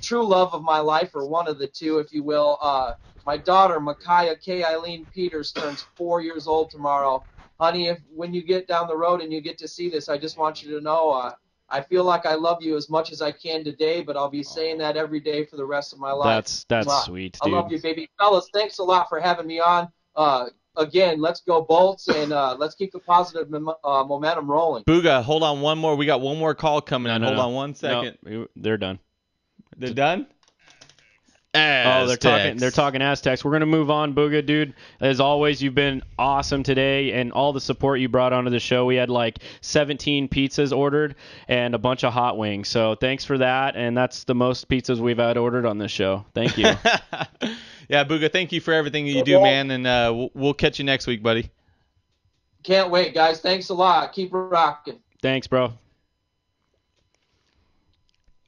true love of my life, or one of the 2, if you will, my daughter, Micaiah K. Eileen Peters, turns 4 years old tomorrow. Honey, when you get down the road and you get to see this, I just want you to know I feel like I love you as much as I can today, but I'll be saying that every day for the rest of my life. That's sweet, dude. I love you, baby. Fellas, thanks a lot for having me on. Again, let's go Bolts, and let's keep the positive momentum rolling. Booga, hold on one more. We got one more call coming in. Hold on 1 second. No, they're done. They're done? Aztecs. They're talking Aztecs. We're going to move on, Booga, dude. As always, you've been awesome today, and all the support you brought onto the show. We had like 17 pizzas ordered and a bunch of hot wings. So thanks for that, and that's the most pizzas we've had ordered on this show. Thank you. Yeah, Booga, thank you for everything you do, man, and we'll catch you next week, buddy. Can't wait, guys. Thanks a lot. Keep rocking. Thanks, bro.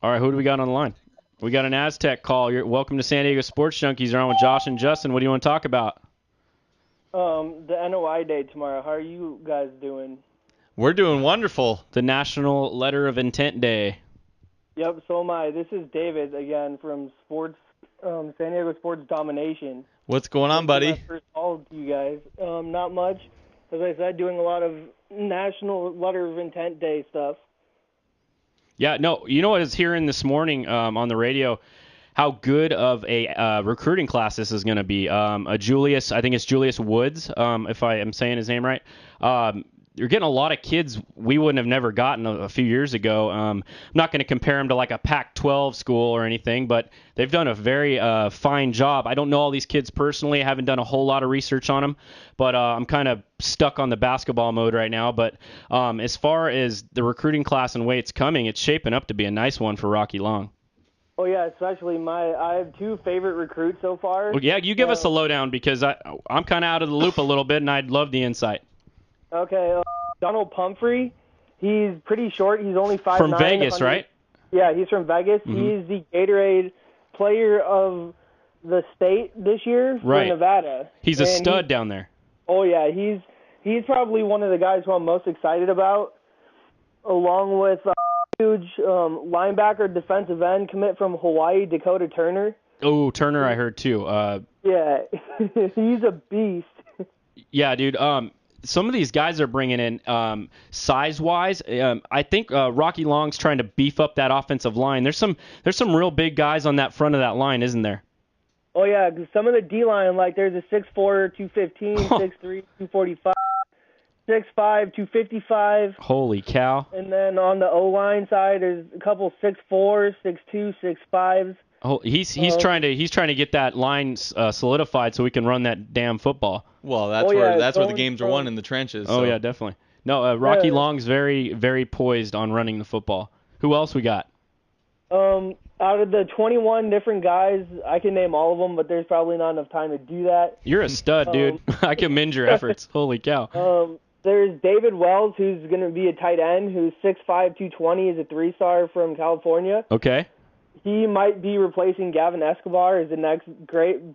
All right, who do we got on the line? We got an Aztec call. Welcome to San Diego Sports Junkies. You're on with Josh and Justin. What do you want to talk about? The NOI day tomorrow. How are you guys doing? We're doing wonderful. The National Letter of Intent Day. Yep, so am I. This is David again from San Diego Sports Domination. What's going on, buddy? First call to you guys. Not much. As I said, doing a lot of National Letter of Intent Day stuff. Yeah, no, you know what I was hearing this morning on the radio, how good of a recruiting class this is going to be. Julius, I think it's Julius Woods, if I am saying his name right. You're getting a lot of kids we wouldn't have never gotten a few years ago. I'm not going to compare them to like a Pac-12 school or anything, but they've done a very fine job. I don't know all these kids personally. I haven't done a whole lot of research on them, but I'm kind of stuck on the basketball mode right now. But as far as the recruiting class and way it's coming, it's shaping up to be a nice one for Rocky Long. Oh, yeah, it's actually I have 2 favorite recruits so far. Well, yeah, you give us a lowdown because I'm kind of out of the loop a little bit, and I'd love the insight. Okay, Donald Pumphrey, he's pretty short. He's only 5'9". From Vegas, right? Yeah, he's from Vegas. Mm-hmm. He's the Gatorade Player of the State this year for Nevada. He's a stud down there. Oh, yeah, he's probably one of the guys who I'm most excited about, along with huge linebacker, defensive end commit from Hawaii, Dakota Turner. Oh, Turner I heard too. Yeah, he's a beast. Yeah, dude. Some of these guys are bringing in size-wise. I think Rocky Long's trying to beef up that offensive line. There's some real big guys on that front of that line, isn't there? Oh, yeah, because some of the D-line, like there's a 6'4", 215, 6'3", 245. 6'5", 255. Holy cow. And then on the O-line side is a couple 6'4", 6'2", 6'5s. Oh, he's trying to get that line solidified so we can run that damn football. Well, that's where the games are won in the trenches. Oh so. yeah, definitely. No, Rocky Long's very, very poised on running the football. Who else we got? Out of the 21 different guys, I can name all of them, but there's probably not enough time to do that. You're a stud, dude. I commend your efforts. Holy cow. There's David Wells, who's going to be a tight end, who's 6'5", 220, is a 3-star from California. Okay. He might be replacing Gavin Escobar as the next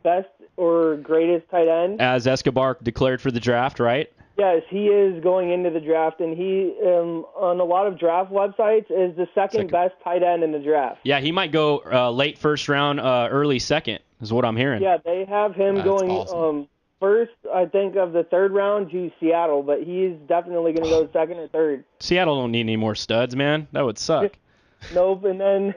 best or greatest tight end. As Escobar declared for the draft, right? Yes, he is going into the draft, and he, on a lot of draft websites, is the second best tight end in the draft. Yeah, he might go late first round, early second, is what I'm hearing. Yeah, they have him going awesome. First, I think, of the third round to Seattle, but he's definitely going to go second or third. Seattle don't need any more studs, man. That would suck. Nope, and then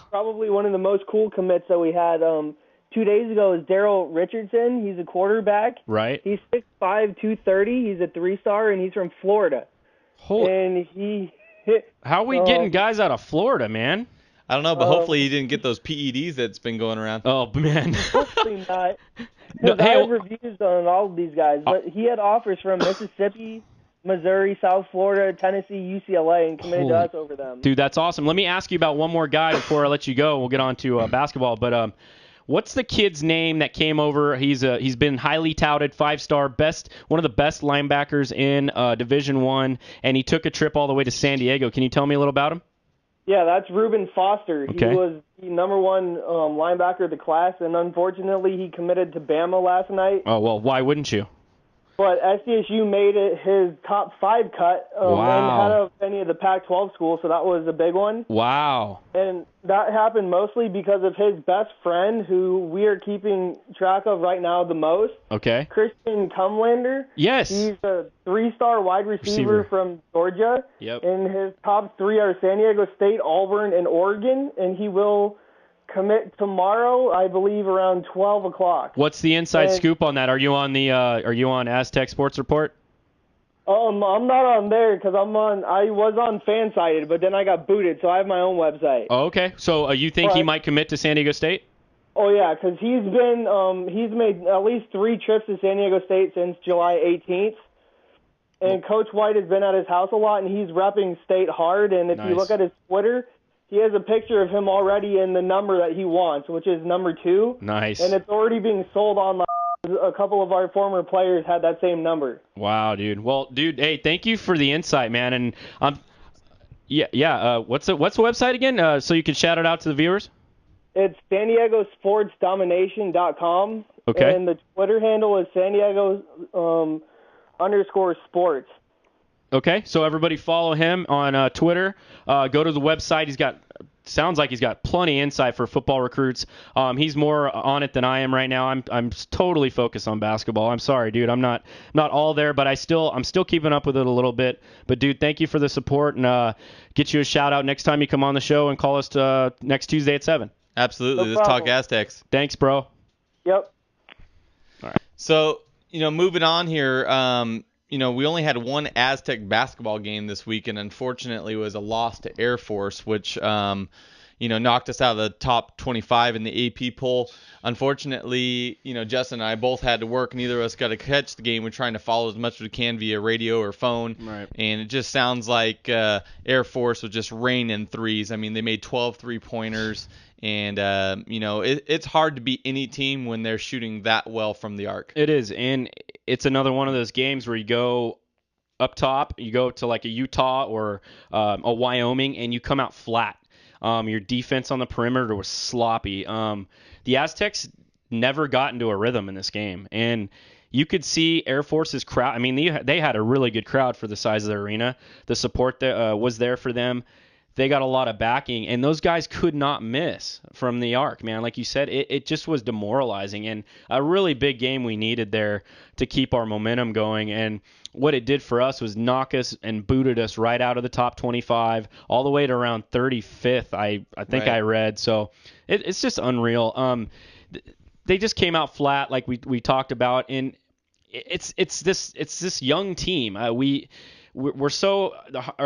probably one of the most cool commits that we had 2 days ago is Daryl Richardson. He's a quarterback. Right. He's 6'5", 230. He's a 3-star, and he's from Florida. And he How are we getting guys out of Florida, man? I don't know, but hopefully he didn't get those PEDs that's been going around. Oh, man. Hopefully not. I have reviews on all of these guys, but he had offers from Mississippi, Missouri, South Florida, Tennessee, UCLA, and committed to us over them. Dude, that's awesome. Let me ask you about one more guy before I let you go. We'll get on to basketball. But what's the kid's name that came over? He's been highly touted, 5-star, one of the best linebackers in Division I, and he took a trip all the way to San Diego. Can you tell me a little about him? Yeah, that's Reuben Foster. Okay. He was the number one linebacker of the class, and unfortunately he committed to Bama last night. Oh, well, why wouldn't you? But SDSU made it his top 5 cut and ahead of any of the Pac-12 schools, so that was a big one. Wow. And that happened mostly because of his best friend, who we are keeping track of right now the most. Okay. Christian Cumlander. Yes. He's a 3-star wide receiver from Georgia. Yep. And his top 3 are San Diego State, Auburn, and Oregon. And he will commit tomorrow, I believe, around 12 o'clock. What's the inside scoop on that? Are you on Aztec Sports Report? I'm not on there because I was on Fansided, but then I got booted, so I have my own website. Oh, okay. So you think he might commit to San Diego State? Oh yeah, because he's made at least 3 trips to San Diego State since July 18th. And Coach White has been at his house a lot, and he's repping State hard. And if you look at his Twitter, he has a picture of him already in the number that he wants, which is number 2. Nice. And it's already being sold online. A couple of our former players had that same number. Wow, dude. Well, dude, hey, thank you for the insight, man. And what's the website again? So you can shout it out to the viewers. It's San Diego Sports Domination.com. Okay. And the Twitter handle is San Diego _sports. Okay, so everybody follow him on Twitter. Go to the website. Sounds like he's got plenty of insight for football recruits. He's more on it than I am right now. I'm totally focused on basketball. I'm sorry, dude. I'm not all there, but I'm still keeping up with it a little bit. But dude, thank you for the support, and get you a shout out next time you come on the show, and call us next Tuesday at 7. Absolutely. Let's talk Aztecs. Thanks, bro. Yep. All right. So moving on here. We only had one Aztec basketball game this week, and unfortunately it was a loss to Air Force, which, knocked us out of the top 25 in the AP poll. Unfortunately, Justin and I both had to work. Neither of us got to catch the game. We're trying to follow as much as we can via radio or phone. Right. And it just sounds like Air Force was just raining threes. I mean, they made 12 three-pointers. And, it's hard to beat any team when they're shooting that well from the arc. It is, and it's another one of those games where you go up top, you go to like a Utah or a Wyoming, and you come out flat. Your defense on the perimeter was sloppy. The Aztecs never got into a rhythm in this game, and you could see Air Force's crowd. I mean, they had a really good crowd for the size of the arena. The support that was there for them. They got a lot of backing, and those guys could not miss from the arc, man. Like you said, it just was demoralizing, and a really big game we needed there to keep our momentum going. And what it did for us was knock us and booted us right out of the top 25, all the way to around 35th, I think I read. So it's just unreal. They just came out flat, like we talked about, and it's this young team. Our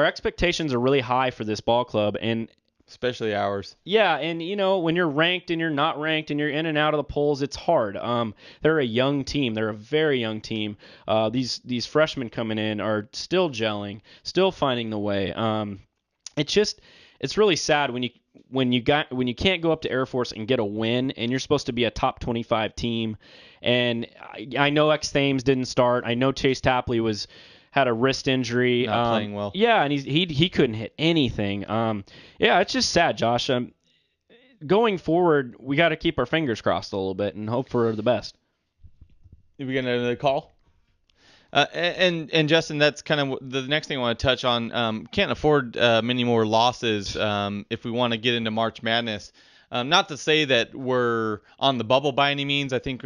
expectations are really high for this ball club, and especially ours. Yeah, and when you're ranked and you're not ranked and you're in and out of the polls, it's hard. They're a young team. They're a very young team. These freshmen coming in are still gelling, still finding the way. It's really sad when you can't go up to Air Force and get a win, and you're supposed to be a top 25 team. And I know X Thames didn't start. I know Chase Tapley had a wrist injury. Not playing well. Yeah, and he couldn't hit anything. Yeah, it's just sad, Josh. Going forward, we got to keep our fingers crossed a little bit and hope for the best. Are we getting another call? And Justin, that's kind of the next thing I want to touch on. Can't afford many more losses if we want to get into March Madness. Not to say that we're on the bubble by any means. I think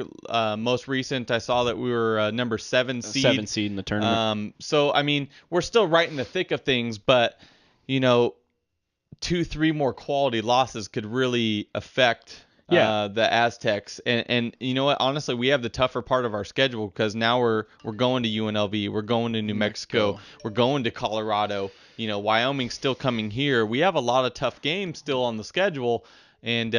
most recent I saw that we were number 7 seed. 7 seed in the tournament. So, I mean, we're still right in the thick of things, but, 2-3 more quality losses could really affect the Aztecs. And you know what? Honestly, we have the tougher part of our schedule because now we're going to UNLV. We're going to New Mexico. We're going to Colorado. Wyoming's still coming here. We have a lot of tough games still on the schedule. And,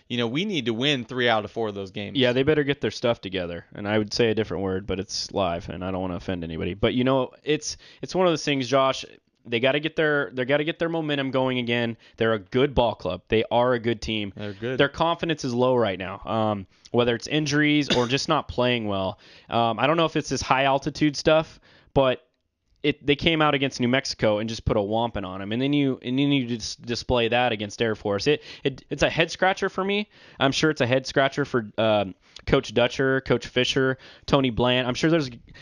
we need to win 3 out of 4 of those games. Yeah, they better get their stuff together. And I would say a different word, but it's live, and I don't want to offend anybody. But, it's one of those things, Josh. They got to get their momentum going again. They're a good ball club. They are a good team. They're good. Their confidence is low right now, whether it's injuries or just not playing well. I don't know if it's this high altitude stuff, but they came out against New Mexico and just put a whomping on them, and then you just display that against Air Force. It's a head scratcher for me. I'm sure it's a head scratcher for Coach Dutcher, Coach Fisher, Tony Bland. I'm sure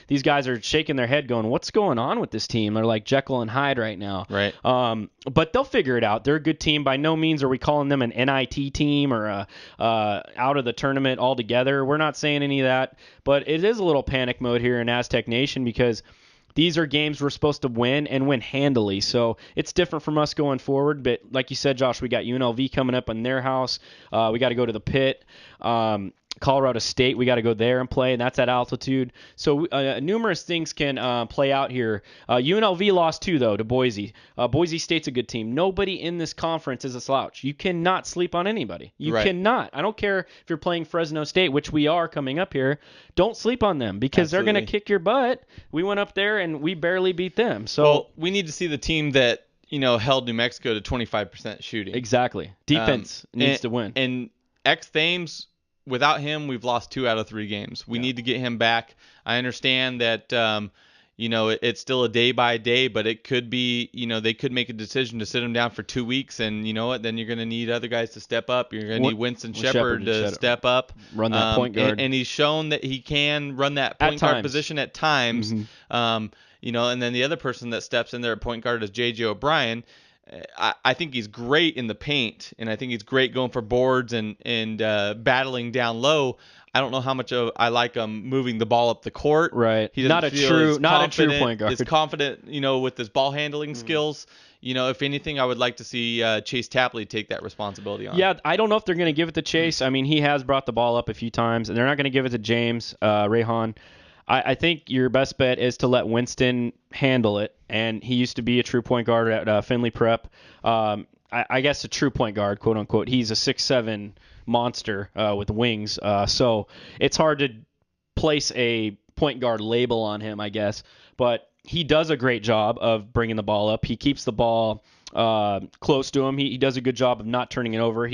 these guys are shaking their head, going, "What's going on with this team?" They're like Jekyll and Hyde right now. Right. But they'll figure it out. They're a good team. By no means are we calling them an NIT team or out of the tournament altogether. We're not saying any of that. But it is a little panic mode here in Aztec Nation because these are games we're supposed to win and win handily. So it's different from us going forward. But like you said, Josh, we got UNLV coming up in their house. We got to go to the Pit. Colorado State, we got to go there and play, and that's at altitude. So numerous things can play out here. UNLV lost too, though, to Boise. Boise State's a good team. Nobody in this conference is a slouch. You cannot sleep on anybody. You cannot. I don't care if you're playing Fresno State, which we are coming up here. Don't sleep on them because they're going to kick your butt. We went up there, and we barely beat them. So we need to see the team that held New Mexico to 25% shooting. Exactly. Defense needs to win. And X Thames, without him, we've lost 2 out of 3 games. We need to get him back. I understand that, it's still a day by day, but it could be, they could make a decision to sit him down for 2 weeks, and you know what? Then you're going to need other guys to step up. You're going to need Winston Shepard to step up, run that point guard, and he's shown that he can run that point guard position at times. And then the other person that steps in there at point guard is J.J. O'Brien. I think he's great in the paint, and I think he's great going for boards and battling down low. I don't know how much I like him moving the ball up the court. Right. He not a true point guard. He's confident, with his ball handling skills. If anything, I would like to see Chase Tapley take that responsibility on. Yeah, I don't know if they're going to give it to Chase. I mean, he has brought the ball up a few times, and they're not going to give it to James Rayhan. I think your best bet is to let Winston handle it, and he used to be a true point guard at Findlay Prep. I guess a true point guard, quote unquote. He's a 6'7" monster with wings, so it's hard to place a point guard label on him, I guess. But he does a great job of bringing the ball up. He keeps the ball close to him. He does a good job of not turning it over.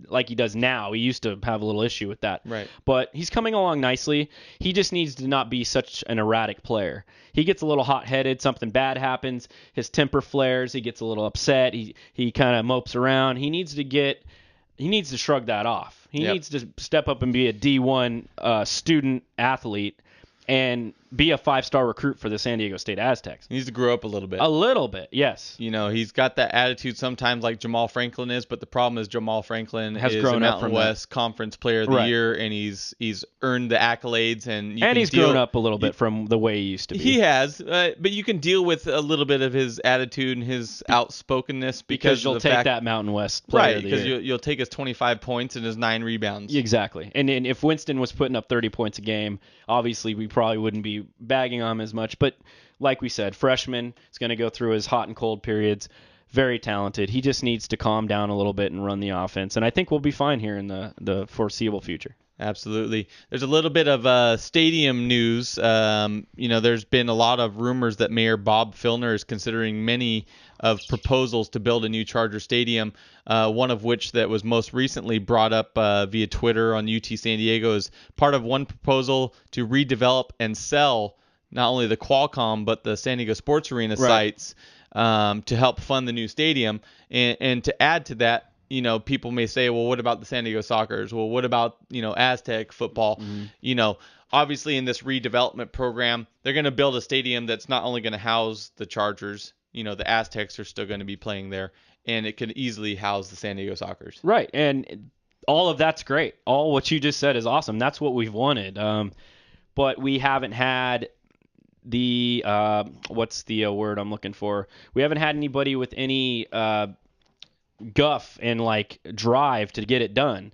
Like he does now. He used to have a little issue with that. Right. But he's coming along nicely. He just needs to not be such an erratic player. He gets a little hot-headed. Something bad happens. His temper flares. He gets a little upset. He kind of mopes around. He needs to shrug that off. He needs to step up and be a D1 student athlete and be a 5-star recruit for the San Diego State Aztecs. He needs to grow up a little bit. A little bit, yes. He's got that attitude sometimes like Jamal Franklin is, but the problem is Jamal Franklin has is grown a up Mountain from West Conference Player of the Year, and he's earned the accolades, and he's grown up a little bit from the way he used to be. He has, but you can deal with a little bit of his attitude and his outspokenness because you'll of the take fact, that Mountain West Player of the Year. Right, because you'll take his 25 points and his 9 rebounds. Exactly, and if Winston was putting up 30 points a game, obviously we probably wouldn't be bagging on him as much, but like we said, freshman is going to go through his hot and cold periods. Very talented. He just needs to calm down a little bit and run the offense, and I think we'll be fine here in the foreseeable future. Absolutely. There's a little bit of stadium news. There's been a lot of rumors that Mayor Bob Filner is considering many of proposals to build a new Charger Stadium, one of which that was most recently brought up via Twitter on UT San Diego is part of one proposal to redevelop and sell not only the Qualcomm but the San Diego Sports Arena sites to help fund the new stadium. And to add to that, people may say, well, what about the San Diego Sockers? Well, what about, Aztec football? Mm-hmm. Obviously in this redevelopment program, they're going to build a stadium that's not only going to house the Chargers, the Aztecs are still going to be playing there, and it could easily house the San Diego Sockers. Right, and all of that's great. All what you just said is awesome. That's what we've wanted. But we haven't had the what's the word I'm looking for? We haven't had anybody with any guff and drive to get it done.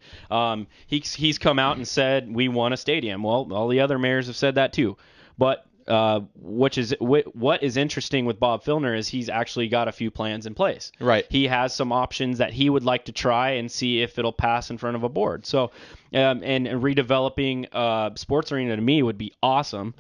He's come out and said we want a stadium. Well, all the other mayors have said that too. But what is interesting with Bob Filner is he's actually got a few plans in place. Right. He has some options that he would like to try and see if it'll pass in front of a board. So, and redeveloping sports arena to me would be awesome.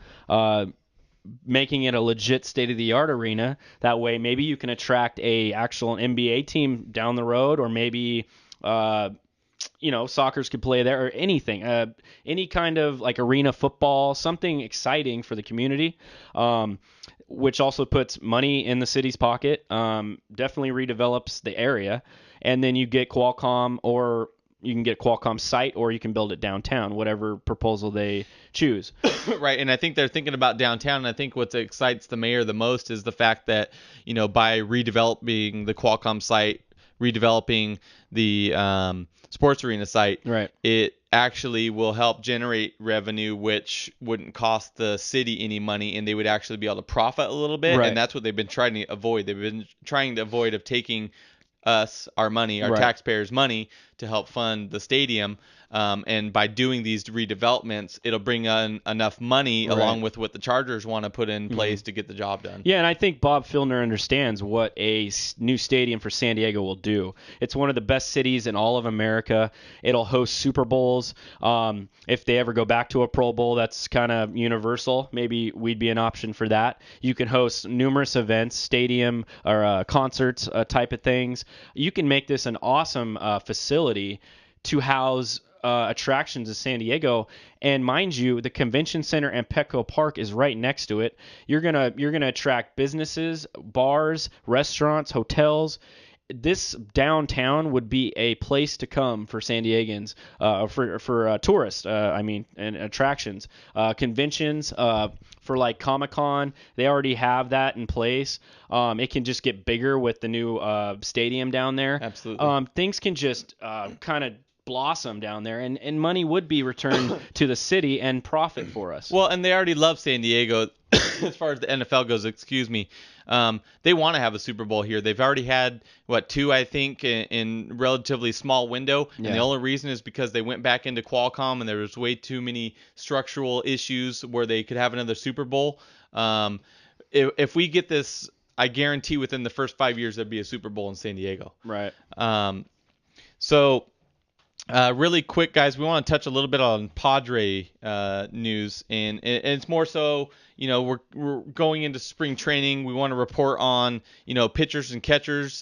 Making it a legit state-of-the-art arena. That way, maybe you can attract a actual NBA team down the road, or maybe Sockers could play there, or anything, any kind of arena football, something exciting for the community, which also puts money in the city's pocket. Definitely redevelops the area, and then you get Qualcomm, or you can get Qualcomm site, or you can build it downtown, whatever proposal they choose. Right, and I think they're thinking about downtown, and I think what excites the mayor the most is the fact that, by redeveloping the Qualcomm site, redeveloping the sports arena site, right, it actually will help generate revenue, which wouldn't cost the city any money, and they would actually be able to profit a little bit, right. And that's what they've been trying to avoid. They've been trying to avoid of taking us, our money, our right. taxpayers' money to help fund the stadium. And by doing these redevelopments, it'll bring in enough money right. along with what the Chargers want to put in place to get the job done. Yeah, and I think Bob Filner understands what a new stadium for San Diego will do. It's one of the best cities in all of America. It'll host Super Bowls. If they ever go back to a Pro Bowl, that's kind of universal. Maybe we'd be an option for that. You can host numerous events, stadium or concerts type of things. You can make this an awesome facility to house attractions in San Diego. And mind you, the convention center and Petco Park is right next to it. You're gonna attract businesses, bars, restaurants, hotels. This downtown would be a place to come for San Diegans, for tourists, and attractions, conventions, for Comic-Con. They already have that in place. It can just get bigger with the new stadium down there. Absolutely. Things can just kind of blossom down there, and money would be returned to the city and profit for us. Well, and they already love San Diego as far as the NFL goes, they want to have a Super Bowl here. They've already had, two, I think, in relatively small window. Yeah. And the only reason is because they went back into Qualcomm and there was way too many structural issues where they could have another Super Bowl. If we get this, I guarantee within the first 5 years there'd be a Super Bowl in San Diego. Right. Really quick, guys, we want to touch a little bit on Padre news, and it's more so, we're going into spring training. We want to report on, pitchers and catchers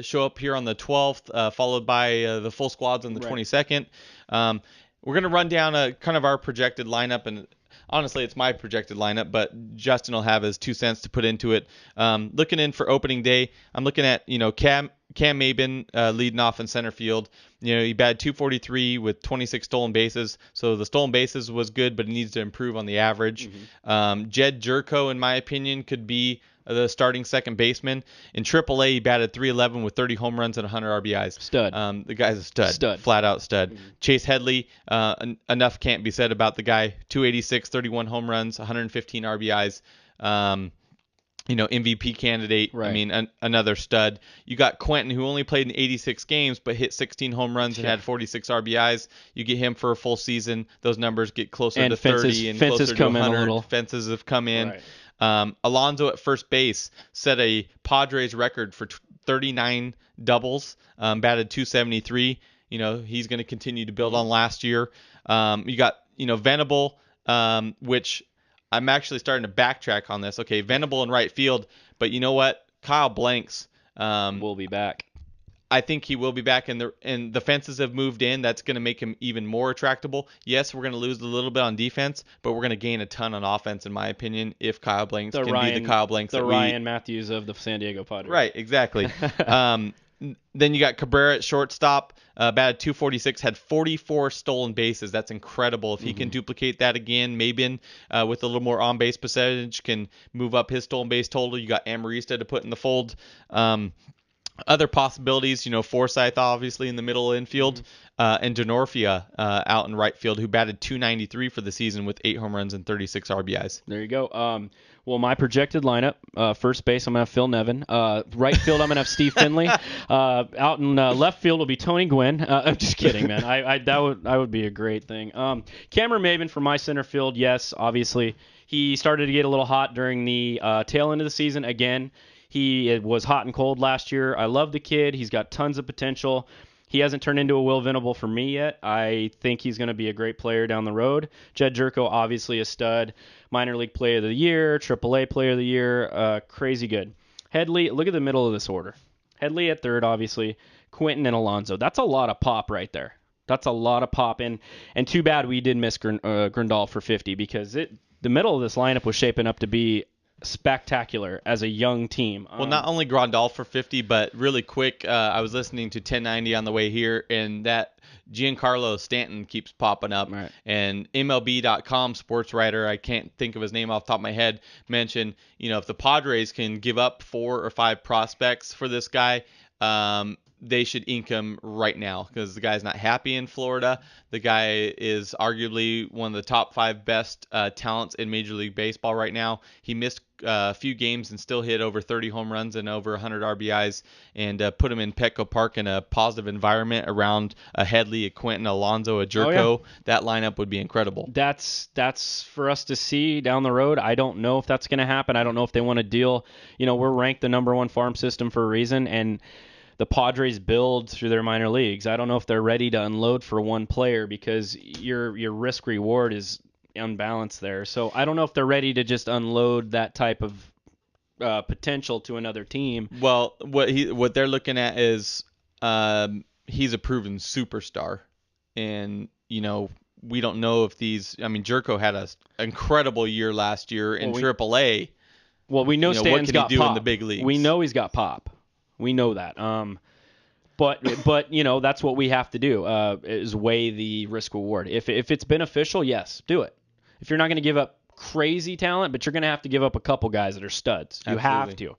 show up here on the 12th, followed by the full squads on the 22nd. We're going to run down kind of our projected lineup, and honestly, it's my projected lineup, but Justin will have his 2 cents to put into it. Looking in for opening day, I'm looking at, Cam Maben leading off in center field. He batted 243 with 26 stolen bases. So the stolen bases was good, but he needs to improve on the average. Jed Jerko, in my opinion, could be the starting second baseman. In AAA, he batted 311 with 30 home runs and 100 RBIs. Stud. The guy's a stud. Flat out stud. Chase Headley, enough can't be said about the guy. 286, 31 home runs, 115 RBIs. MVP candidate. Right. I mean, another stud. You got Quentin, who only played in 86 games, but hit 16 home runs and had 46 RBIs. You get him for a full season, those numbers get closer to 30 and closer to 100. Fences have come in. Right. Alonso at first base set a Padres record for 39 doubles, batted 273. He's going to continue to build on last year. You got, Venable, which I'm actually starting to backtrack on this. Okay, Venable in right field, but you know what? Kyle Blanks will be back. I think he will be back, and the fences have moved in. That's going to make him even more attractable. Yes, we're going to lose a little bit on defense, but we're going to gain a ton on offense, in my opinion, if Kyle Blanks be the Kyle Blanks. The Ryan Mathews of the San Diego Padres. Right, exactly. Then you got Cabrera at shortstop, batted 246, had 44 stolen bases. That's incredible. If he can duplicate that again, Maben with a little more on-base percentage can move up his stolen base total. You got Amarista to put in the fold. Other possibilities, Forsythe obviously in the middle infield, and Denorfia out in right field, who batted 293 for the season with 8 home runs and 36 RBIs. There you go. Well, my projected lineup, first base, I'm going to have Phil Nevin. Right field, I'm going to have Steve Finley. Out in left field will be Tony Gwynn. I'm just kidding, man. That would be a great thing. Cameron Maben for my center field, yes, obviously. He started to get a little hot during the tail end of the season. Again, he was hot and cold last year. I love the kid. He's got tons of potential. He hasn't turned into a Will Venable for me yet. I think he's going to be a great player down the road. Jed Jerko, obviously a stud. Minor League Player of the Year, AAA Player of the Year, crazy good. Headley, look at the middle of this order. Headley at third, obviously. Quentin and Alonso. That's a lot of pop right there. That's a lot of pop. And too bad we did miss Grandal for 50 because the middle of this lineup was shaping up to be spectacular as a young team. Well, not only Grandal for 50, but really quick, I was listening to 1090 on the way here, and that Giancarlo Stanton keeps popping up. Right. And MLB.com sports writer, I can't think of his name off the top of my head, mentioned, if the Padres can give up 4 or 5 prospects for this guy, they should ink him right now because the guy's not happy in Florida. The guy is arguably one of the top 5 best talents in Major League Baseball right now. He missed a few games and still hit over 30 home runs and over 100 RBIs and put him in Petco Park in a positive environment around a Headley, a Quentin, Alonso, a Jerko. Oh, yeah. That lineup would be incredible. That's for us to see down the road. I don't know if that's going to happen. I don't know if they want to deal. We're ranked the number 1 farm system for a reason, and the Padres build through their minor leagues. I don't know if they're ready to unload for one player because your risk reward is unbalanced there. So I don't know if they're ready to just unload that type of potential to another team. Well, what they're looking at is he's a proven superstar, and we don't know if Jerko had an incredible year last year in AAA. Well, we know Stanton's got pop. What can he do in the big leagues? We know he's got pop. We know that. But that's what we have to do is weigh the risk reward. If it's beneficial, yes, do it. If you're not going to give up crazy talent, but you're going to have to give up a couple guys that are studs. You have to.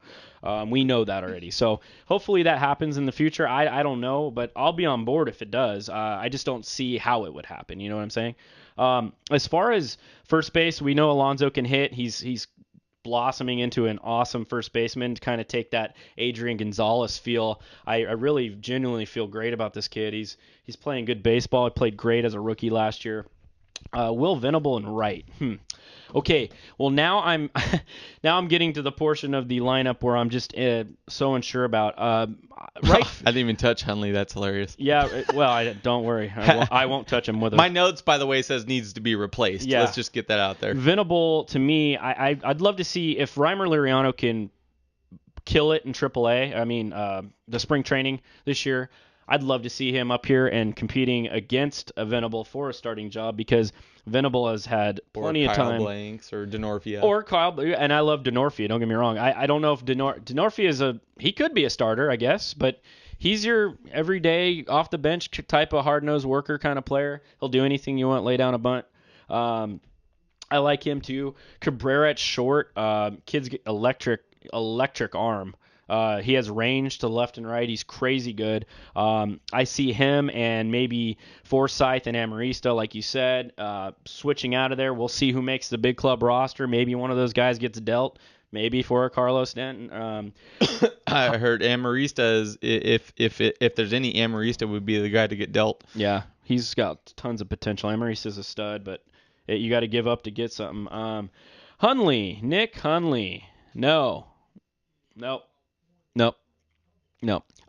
We know that already. So hopefully that happens in the future. I don't know, but I'll be on board if it does. I just don't see how it would happen. You know what I'm saying? As far as first base, we know Alonso can hit. He's blossoming into an awesome first baseman to kind of take that Adrian Gonzalez feel. I really genuinely feel great about this kid. He's playing good baseball. He played great as a rookie last year. Will Venable and right. Okay, well now I'm getting to the portion of the lineup where I'm just so unsure about. Right. I didn't even touch Hundley. That's hilarious. Yeah. Well, don't worry. I won't touch him with it. My notes, by the way, says needs to be replaced. Yeah. Let's just get that out there. Venable, to me, I'd love to see if Reimer Liriano can kill it in AAA. I mean, the spring training this year. I'd love to see him up here and competing against a Venable for a starting job because Venable has had plenty of time. Kyle Blanks or Denorfia. Or Kyle, and I love Denorfia, don't get me wrong. I don't know if Denorfia he could be a starter, I guess, but he's your everyday off the bench type of hard-nosed worker kind of player. He'll do anything you want, lay down a bunt. I like him too. Cabrera at short. Kid's electric arm. He has range to left and right. He's crazy good. I see him and maybe Forsythe and Amarista, like you said, switching out of there. We'll see who makes the big club roster. Maybe one of those guys gets dealt. Maybe for Carlos Stanton. I heard Amarista is if there's any, Amarista would be the guy to get dealt. Yeah, he's got tons of potential. Amarista's a stud, but you got to give up to get something. Nick Hundley. No.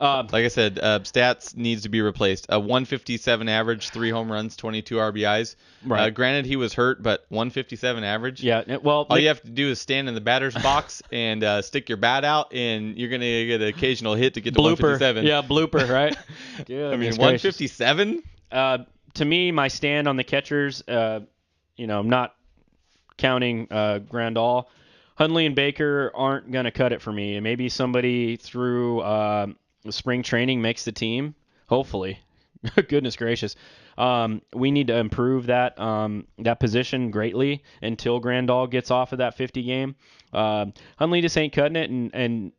Like I said, stats needs to be replaced. A 157 average, 3 home runs, 22 RBIs. Right. Granted, he was hurt, but 157 average. Yeah. Well, all you have to do is stand in the batter's box and stick your bat out, and you're gonna get an occasional hit to get to 157. Yeah, blooper, right? Yeah. I mean, 157. To me, my stand on the catchers, I'm not counting Grandal. Hundley and Baker aren't going to cut it for me. And maybe somebody through spring training makes the team. Hopefully. Goodness gracious. We need to improve that position greatly until Grandal gets off of that 50 game. Hundley just ain't cutting it, and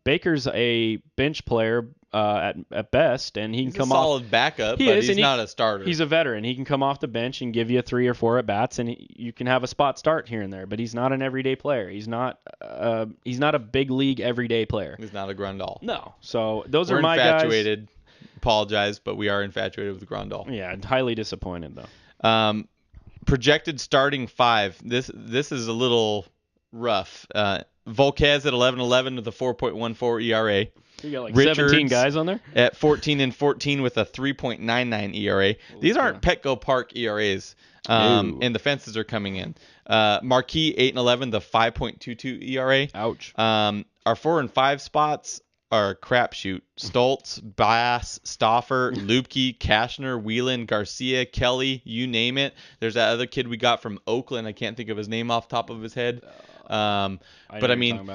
Baker's a bench player at best, and he can come off. He's a solid backup, but he's not a starter. He's a veteran. He can come off the bench and give you 3 or 4 at bats, and you can have a spot start here and there. But he's not an everyday player. He's not a big league everyday player. He's not a Grandal. No. So those We're are my guys. Infatuated. Apologize, but we are infatuated with Grandal. Yeah, highly disappointed though. Projected starting 5. This is a little rough. Volquez at 11-11 with a 4.14 ERA. You got like Richards 17 guys on there? At 14-14 with a 3.99 ERA. These aren't Petco Park ERAs. And the fences are coming in. Marquis 8-11, the 5.22 ERA. Ouch. Our 4 and 5 spots are crapshoot. Stoltz, Bass, Stauffer, Lupke, Kashner, Whelan, Garcia, Kelly, you name it. There's that other kid we got from Oakland. I can't think of his name off the top of his head. But I mean,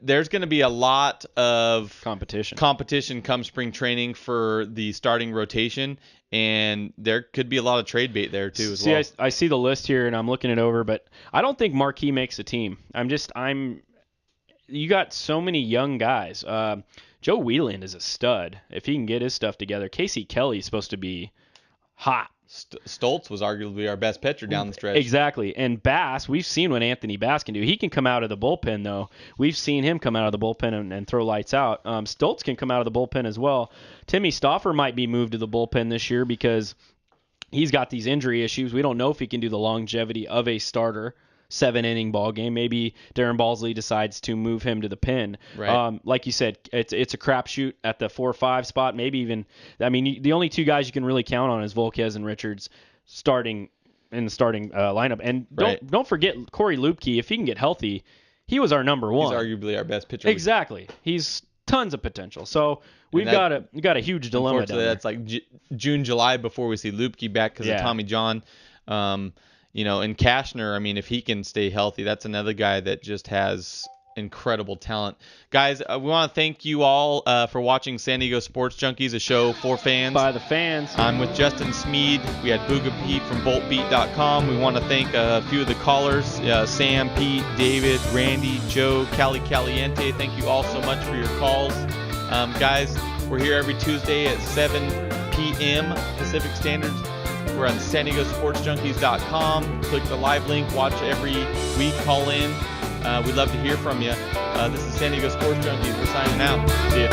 there's going to be a lot of competition come spring training for the starting rotation, and there could be a lot of trade bait there too as well. I see the list here and I'm looking it over, but I don't think Marquis makes a team. You got so many young guys. Joe Whelan is a stud if he can get his stuff together. Casey Kelly is supposed to be hot. Stoltz was arguably our best pitcher down the stretch. Exactly. And Bass, we've seen what Anthony Bass can do. He can come out of the bullpen, though. We've seen him come out of the bullpen and throw lights out. Stoltz can come out of the bullpen as well. Timmy Stauffer might be moved to the bullpen this year because he's got these injury issues. We don't know if he can do the longevity of a starter 7-inning ball game. Maybe Darren Balsley decides to move him to the pen. Right. Like you said, it's a crapshoot at the 4-5 spot. Maybe even, the only 2 guys you can really count on is Volquez and Richards starting in the starting lineup. And don't forget Corey Lupke. If he can get healthy, he was our number 1. He's arguably our best pitcher. Exactly. He's tons of potential. So we've got a huge dilemma down there. That's like June, July before we see Lupke back because of Tommy John. And Kashner, if he can stay healthy, that's another guy that just has incredible talent. Guys, we want to thank you all for watching San Diego Sports Junkies, a show for fans. By the fans. I'm with Justin Smead. We had BoogaP from BoltBeat.com. We want to thank a few of the callers, Sam, Pete, David, Randy, Joe, Cali Caliente. Thank you all so much for your calls. Guys, we're here every Tuesday at 7 p.m. Pacific Standard. We're on SanDiegoSportsJunkies.com. Click the live link. Watch every week. Call in. We'd love to hear from you. This is San Diego Sports Junkies. We're signing out. See ya.